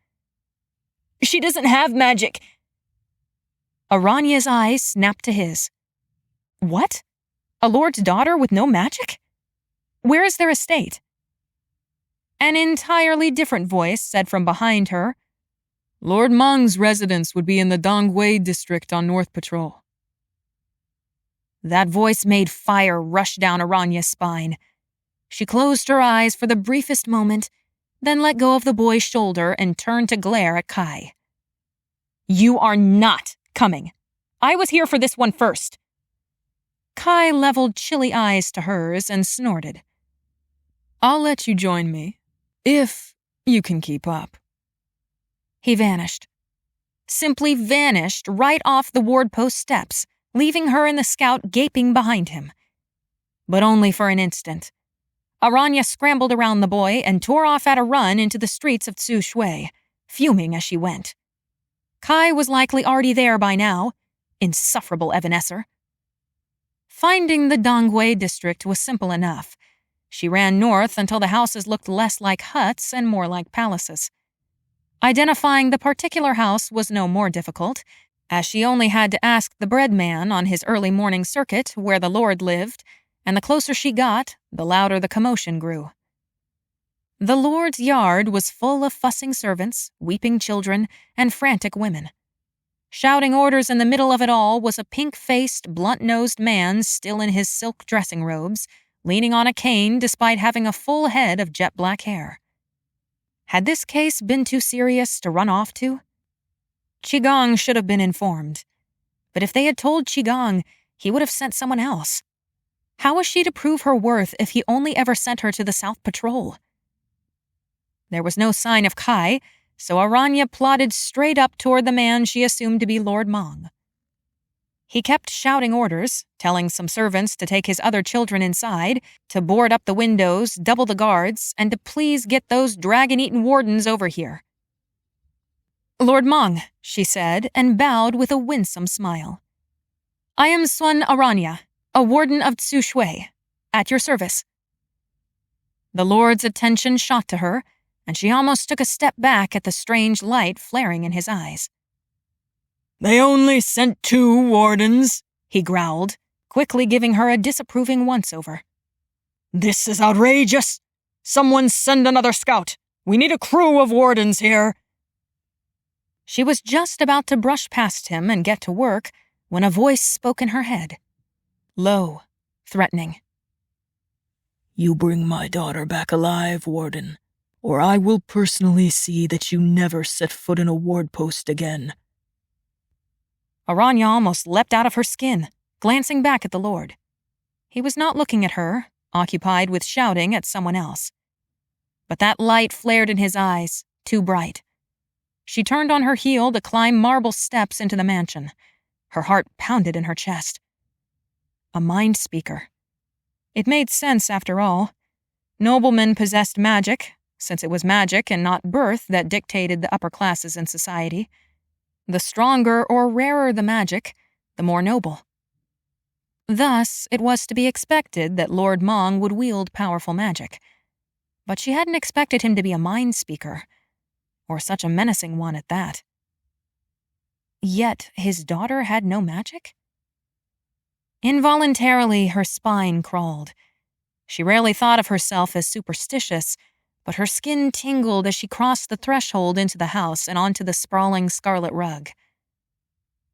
"She doesn't have magic." Aranya's eyes snapped to his. "What? A lord's daughter with no magic? Where is their estate?" An entirely different voice said from behind her, "Lord Mong's residence would be in the Dongwei district on North Patrol." That voice made fire rush down Aranya's spine. She closed her eyes for the briefest moment, then let go of the boy's shoulder and turned to glare at Kai. "You are not coming. I was here for this one first." Kai leveled chilly eyes to hers and snorted. "I'll let you join me, if you can keep up." He vanished. Simply vanished right off the ward post steps, leaving her and the scout gaping behind him. But only for an instant. Aranya scrambled around the boy and tore off at a run into the streets of Tsu Shui, fuming as she went. Kai was likely already there by now. Insufferable evanescer. Finding the Dongwei district was simple enough. She ran north until the houses looked less like huts and more like palaces. Identifying the particular house was no more difficult, as she only had to ask the bread man on his early morning circuit where the lord lived, and the closer she got, the louder the commotion grew. The Lord's yard was full of fussing servants, weeping children, and frantic women. Shouting orders in the middle of it all was a pink-faced, blunt-nosed man still in his silk dressing robes, leaning on a cane despite having a full head of jet-black hair. Had this case been too serious to run off to? Qigong should have been informed. But if they had told Qigong, he would have sent someone else. How was she to prove her worth if he only ever sent her to the South Patrol? There was no sign of Kai, so Aranya plodded straight up toward the man she assumed to be Lord Mong. He kept shouting orders, telling some servants to take his other children inside, to board up the windows, double the guards, and to please get those dragon-eaten wardens over here. "Lord Mong," she said, and bowed with a winsome smile. "I am Sun Aranya, a warden of Tsu Shui, at your service." The Lord's attention shot to her, and she almost took a step back at the strange light flaring in his eyes. "They only sent 2 wardens," he growled, quickly giving her a disapproving once-over. "This is outrageous! Someone send another scout! We need a crew of wardens here!" She was just about to brush past him and get to work when a voice spoke in her head. Low, threatening. "You bring my daughter back alive, Warden, or I will personally see that you never set foot in a ward post again." Aranya almost leapt out of her skin, glancing back at the Lord. He was not looking at her, occupied with shouting at someone else. But that light flared in his eyes, too bright. She turned on her heel to climb marble steps into the mansion. Her heart pounded in her chest. A mind speaker. It made sense, after all. Noblemen possessed magic, since it was magic and not birth that dictated the upper classes in society. The stronger or rarer the magic, the more noble. Thus, it was to be expected that Lord Mong would wield powerful magic. But she hadn't expected him to be a mind speaker, or such a menacing one at that. Yet his daughter had no magic? Involuntarily, her spine crawled. She rarely thought of herself as superstitious, but her skin tingled as she crossed the threshold into the house and onto the sprawling scarlet rug.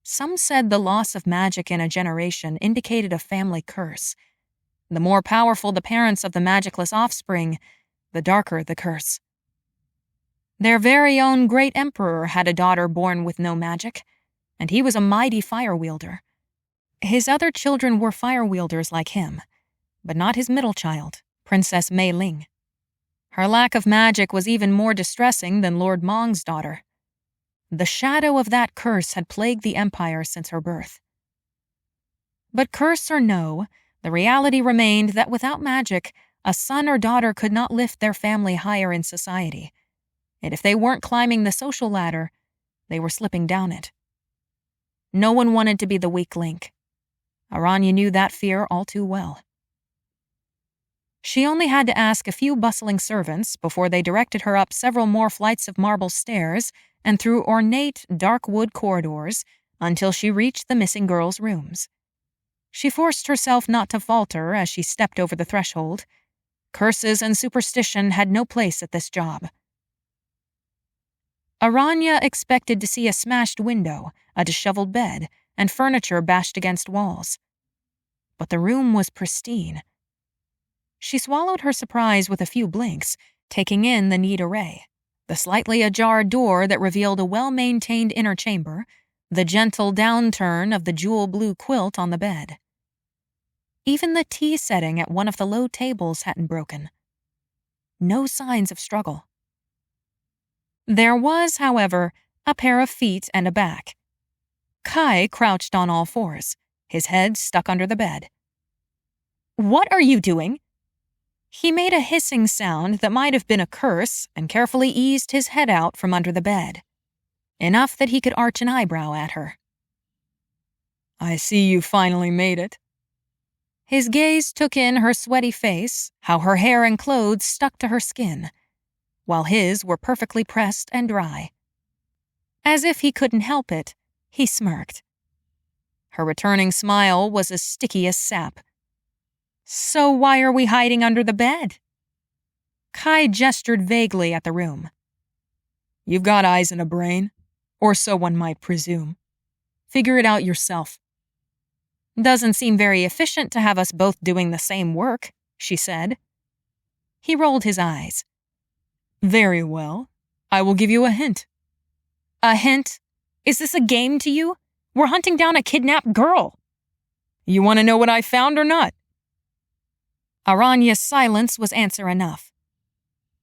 Some said the loss of magic in a generation indicated a family curse. The more powerful the parents of the magicless offspring, the darker the curse. Their very own great emperor had a daughter born with no magic, and he was a mighty fire wielder. His other children were fire wielders like him, but not his middle child, Princess Mei Ling. Her lack of magic was even more distressing than Lord Mong's daughter. The shadow of that curse had plagued the empire since her birth. But curse or no, the reality remained that without magic, a son or daughter could not lift their family higher in society. And if they weren't climbing the social ladder, they were slipping down it. No one wanted to be the weak link. Aranya knew that fear all too well. She only had to ask a few bustling servants before they directed her up several more flights of marble stairs and through ornate, dark wood corridors until she reached the missing girl's rooms. She forced herself not to falter as she stepped over the threshold. Curses and superstition had no place at this job. Aranya expected to see a smashed window, a disheveled bed, and furniture bashed against walls. But the room was pristine. She swallowed her surprise with a few blinks, taking in the neat array. The slightly ajar door that revealed a well-maintained inner chamber, the gentle downturn of the jewel-blue quilt on the bed. Even the tea setting at one of the low tables hadn't broken. No signs of struggle. There was, however, a pair of feet and a back. Kai crouched on all fours, his head stuck under the bed. "What are you doing?" He made a hissing sound that might have been a curse and carefully eased his head out from under the bed. Enough that he could arch an eyebrow at her. "I see you finally made it." His gaze took in her sweaty face, how her hair and clothes stuck to her skin, while his were perfectly pressed and dry. As if he couldn't help it, he smirked. Her returning smile was as sticky as sap. "So why are we hiding under the bed?" Kai gestured vaguely at the room. You've got eyes and a brain, or so one might presume. Figure it out yourself. Doesn't seem very efficient to have us both doing the same work, she said. He rolled his eyes. Very well. I will give you a hint. A hint? Is this a game to you? We're hunting down a kidnapped girl. You want to know what I found or not? Aranya's silence was answer enough.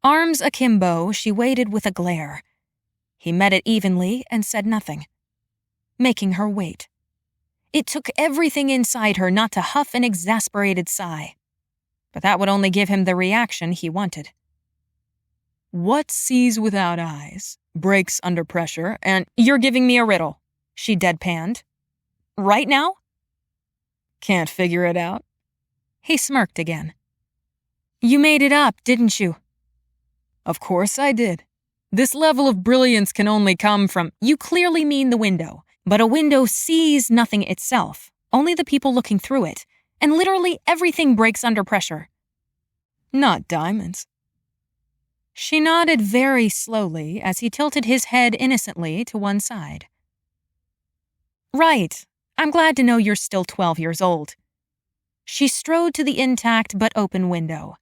Arms akimbo, she waited with a glare. He met it evenly and said nothing, making her wait. It took everything inside her not to huff an exasperated sigh. But that would only give him the reaction he wanted. What sees without eyes, breaks under pressure, and— You're giving me a riddle, she deadpanned. Right now? Can't figure it out. He smirked again. You made it up, didn't you? Of course I did. This level of brilliance can only come from— You clearly mean the window, but a window sees nothing itself, only the people looking through it, and literally everything breaks under pressure. Not diamonds. She nodded very slowly as he tilted his head innocently to one side. Right. I'm glad to know you're still 12 years old. She strode to the intact but open window.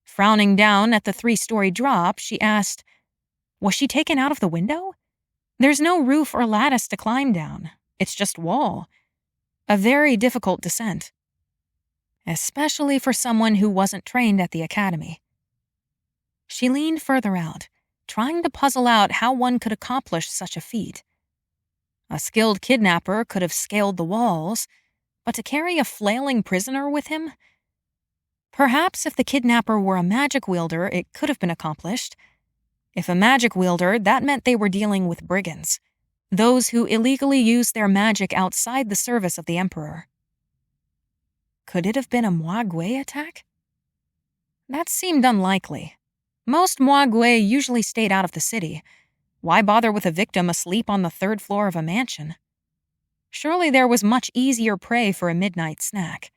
Frowning down at the 3-story drop, she asked, was she taken out of the window? There's no roof or lattice to climb down. It's just wall. A very difficult descent. Especially for someone who wasn't trained at the academy. She leaned further out, trying to puzzle out how one could accomplish such a feat. A skilled kidnapper could have scaled the walls, but to carry a flailing prisoner with him? Perhaps if the kidnapper were a magic-wielder, it could have been accomplished. If a magic-wielder, that meant they were dealing with brigands, those who illegally used their magic outside the service of the Emperor. Could it have been a Mwagwe attack? That seemed unlikely. Most Mwagwe usually stayed out of the city. Why bother with a victim asleep on the 3rd floor of a mansion? Surely there was much easier prey for a midnight snack.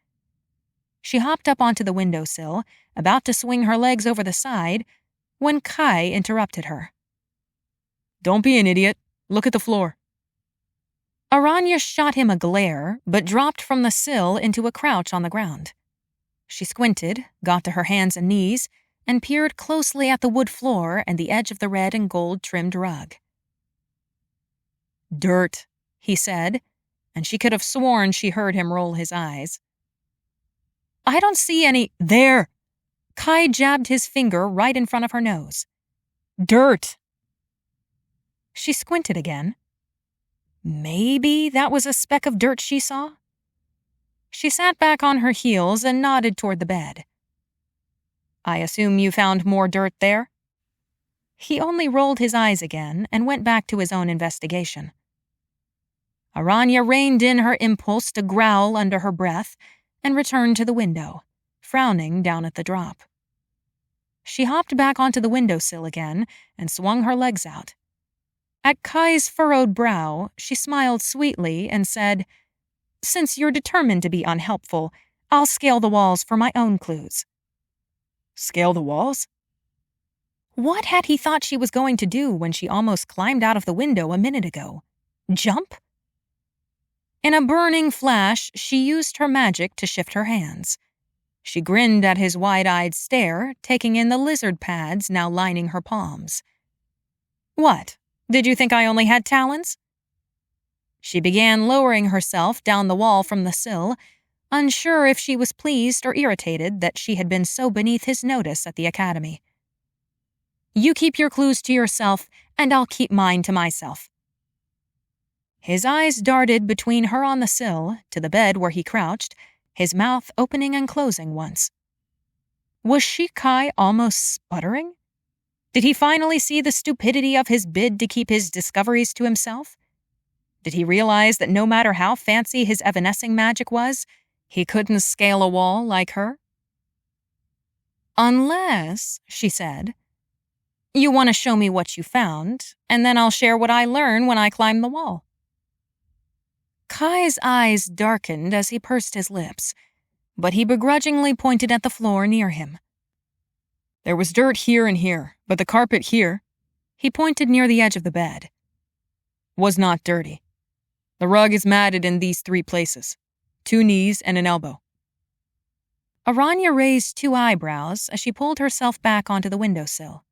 She hopped up onto the windowsill, about to swing her legs over the side, when Kai interrupted her. Don't be an idiot. Look at the floor. Aranya shot him a glare, but dropped from the sill into a crouch on the ground. She squinted, got to her hands and knees, and peered closely at the wood floor and the edge of the red and gold-trimmed rug. Dirt, he said, and she could have sworn she heard him roll his eyes. I don't see any— There! Kai jabbed his finger right in front of her nose. Dirt! She squinted again. Maybe that was a speck of dirt she saw? She sat back on her heels and nodded toward the bed. I assume you found more dirt there? He only rolled his eyes again and went back to his own investigation. Aranya reined in her impulse to growl under her breath and returned to the window, frowning down at the drop. She hopped back onto the windowsill again and swung her legs out. At Kai's furrowed brow, she smiled sweetly and said, Since you're determined to be unhelpful, I'll scale the walls for my own clues. Scale the walls? What had he thought she was going to do when she almost climbed out of the window a minute ago? Jump? In a burning flash, she used her magic to shift her hands. She grinned at his wide-eyed stare, taking in the lizard pads now lining her palms. What? Did you think I only had talons? She began lowering herself down the wall from the sill, unsure if she was pleased or irritated that she had been so beneath his notice at the academy. You keep your clues to yourself, and I'll keep mine to myself. His eyes darted between her on the sill to the bed where he crouched, his mouth opening and closing once. Was Shi Kai almost sputtering? Did he finally see the stupidity of his bid to keep his discoveries to himself? Did he realize that no matter how fancy his evanescing magic was, he couldn't scale a wall like her? Unless, she said, you want to show me what you found, and then I'll share what I learn when I climb the wall. Kai's eyes darkened as he pursed his lips, but he begrudgingly pointed at the floor near him. There was dirt here and here, but the carpet here," he pointed near the edge of the bed, "was not dirty. The rug is matted in these 3 places, 2 knees and an elbow." Aranya raised 2 eyebrows as she pulled herself back onto the windowsill.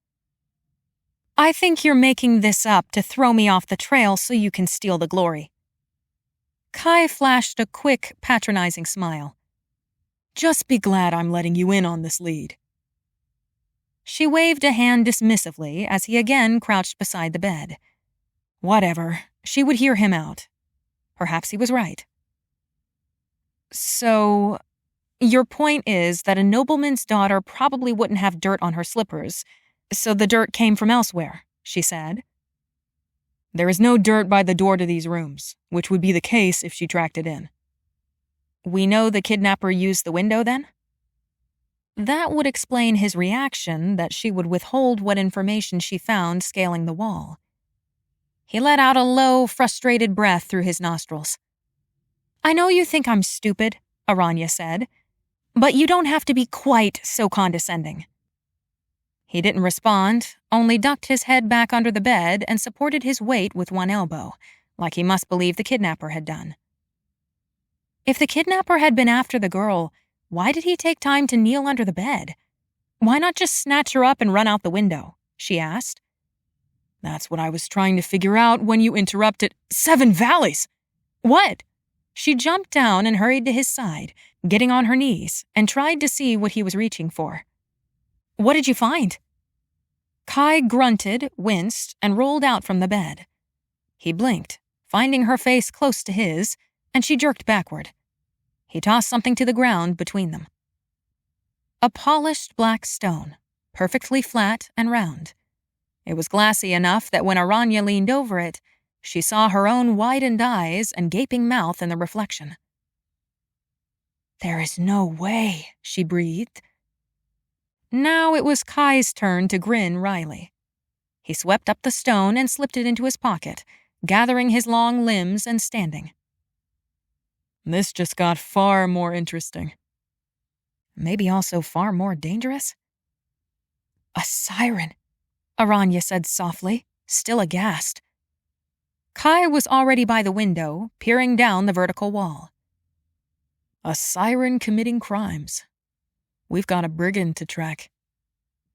"I think you're making this up to throw me off the trail so you can steal the glory." Kai flashed a quick, patronizing smile. "Just be glad I'm letting you in on this lead." She waved a hand dismissively as he again crouched beside the bed. Whatever, she would hear him out. Perhaps he was right. "So, your point is that a nobleman's daughter probably wouldn't have dirt on her slippers, so the dirt came from elsewhere," she said. "There is no dirt by the door to these rooms, which would be the case if she tracked it in." "We know the kidnapper used the window, then?" That would explain his reaction that she would withhold what information she found scaling the wall. He let out a low, frustrated breath through his nostrils. "I know you think I'm stupid," Aranya said, "but you don't have to be quite so condescending." He didn't respond, only ducked his head back under the bed and supported his weight with one elbow, like he must believe the kidnapper had done. If the kidnapper had been after the girl, why did he take time to kneel under the bed? Why not just snatch her up and run out the window? She asked. "That's what I was trying to figure out when you interrupted." "Seven Valleys!" "What?" She jumped down and hurried to his side, getting on her knees, and tried to see what he was reaching for. "What did you find?" Kai grunted, winced, and rolled out from the bed. He blinked, finding her face close to his, and she jerked backward. He tossed something to the ground between them. A polished black stone, perfectly flat and round. It was glassy enough that when Aranya leaned over it, she saw her own widened eyes and gaping mouth in the reflection. "There is no way," she breathed. Now it was Kai's turn to grin wryly. He swept up the stone and slipped it into his pocket, gathering his long limbs and standing. "This just got far more interesting." Maybe also far more dangerous? "A siren," Aranya said softly, still aghast. Kai was already by the window, peering down the vertical wall. "A siren committing crimes. We've got a brigand to track.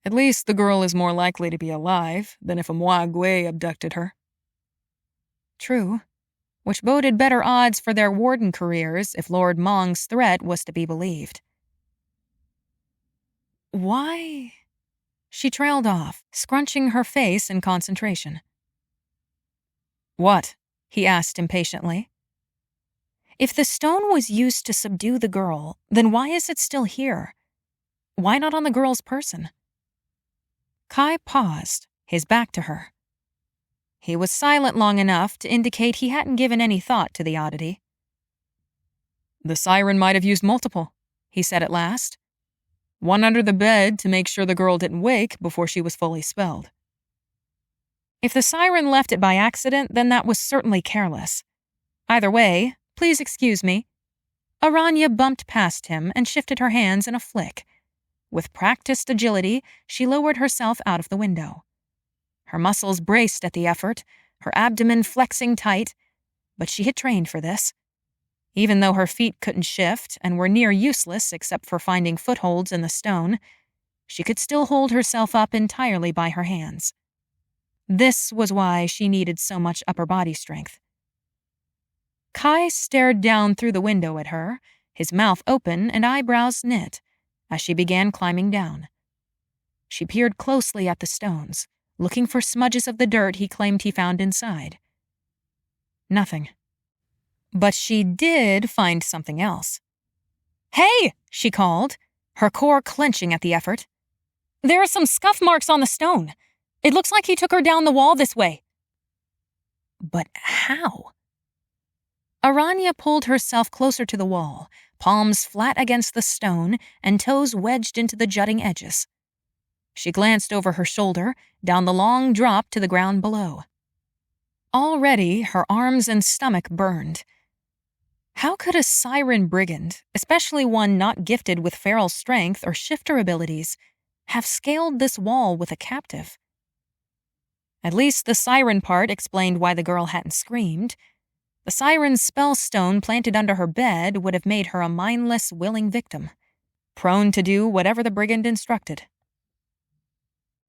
At least the girl is more likely to be alive than if a Mwagwe abducted her." True, which boded better odds for their warden careers if Lord Mong's threat was to be believed. "Why?" She trailed off, scrunching her face in concentration. "What?" he asked impatiently. "If the stone was used to subdue the girl, then why is it still here? Why not on the girl's person?" Kai paused, his back to her. He was silent long enough to indicate he hadn't given any thought to the oddity. "The siren might have used multiple," he said at last. "One under the bed to make sure the girl didn't wake before she was fully spelled." If the siren left it by accident, then that was certainly careless. Either way, please excuse me. Aranya bumped past him and shifted her hands in a flick. With practiced agility, she lowered herself out of the window. Her muscles braced at the effort, her abdomen flexing tight, but she had trained for this. Even though her feet couldn't shift and were near useless except for finding footholds in the stone, she could still hold herself up entirely by her hands. This was why she needed so much upper body strength. Kai stared down through the window at her, his mouth open and eyebrows knit, as she began climbing down. She peered closely at the stones, looking for smudges of the dirt he claimed he found inside. Nothing. But she did find something else. "Hey!" she called, her core clenching at the effort. "There are some scuff marks on the stone. It looks like he took her down the wall this way." But how? Aranya pulled herself closer to the wall, palms flat against the stone and toes wedged into the jutting edges. She glanced over her shoulder, down the long drop to the ground below. Already, her arms and stomach burned. How could a siren brigand, especially one not gifted with feral strength or shifter abilities, have scaled this wall with a captive? At least the siren part explained why the girl hadn't screamed. The siren's spell stone planted under her bed would have made her a mindless, willing victim, prone to do whatever the brigand instructed.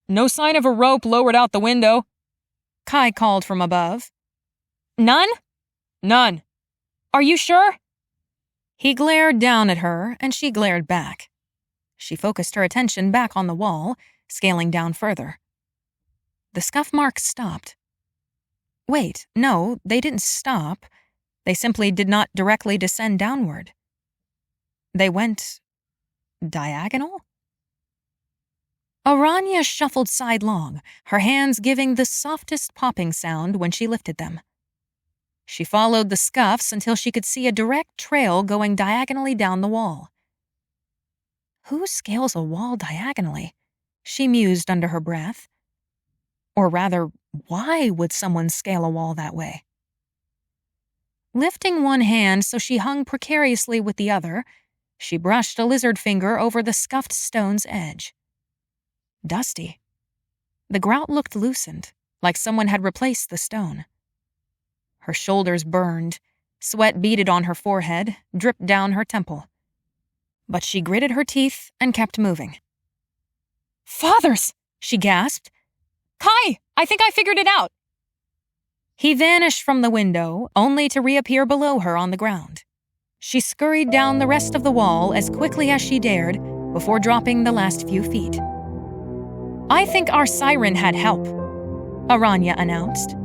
No sign of a rope lowered out the window, Kai called from above. None? None. Are you sure? He glared down at her, and she glared back. She focused her attention back on the wall, scaling down further. The scuff marks stopped. Wait, no, they didn't stop. They simply did not directly descend downward. They went diagonal? Aranya shuffled sidelong, her hands giving the softest popping sound when she lifted them. She followed the scuffs until she could see a direct trail going diagonally down the wall. Who scales a wall diagonally? She mused under her breath. Or rather, why would someone scale a wall that way? Lifting one hand so she hung precariously with the other, she brushed a lizard finger over the scuffed stone's edge. Dusty. The grout looked loosened, like someone had replaced the stone. Her shoulders burned, sweat beaded on her forehead, dripped down her temple. But she gritted her teeth and kept moving. "Fathers!" she gasped. "Kai, I think I figured it out." He vanished from the window, only to reappear below her on the ground. She scurried down the rest of the wall as quickly as she dared before dropping the last few feet. "I think our siren had help," Aranya announced.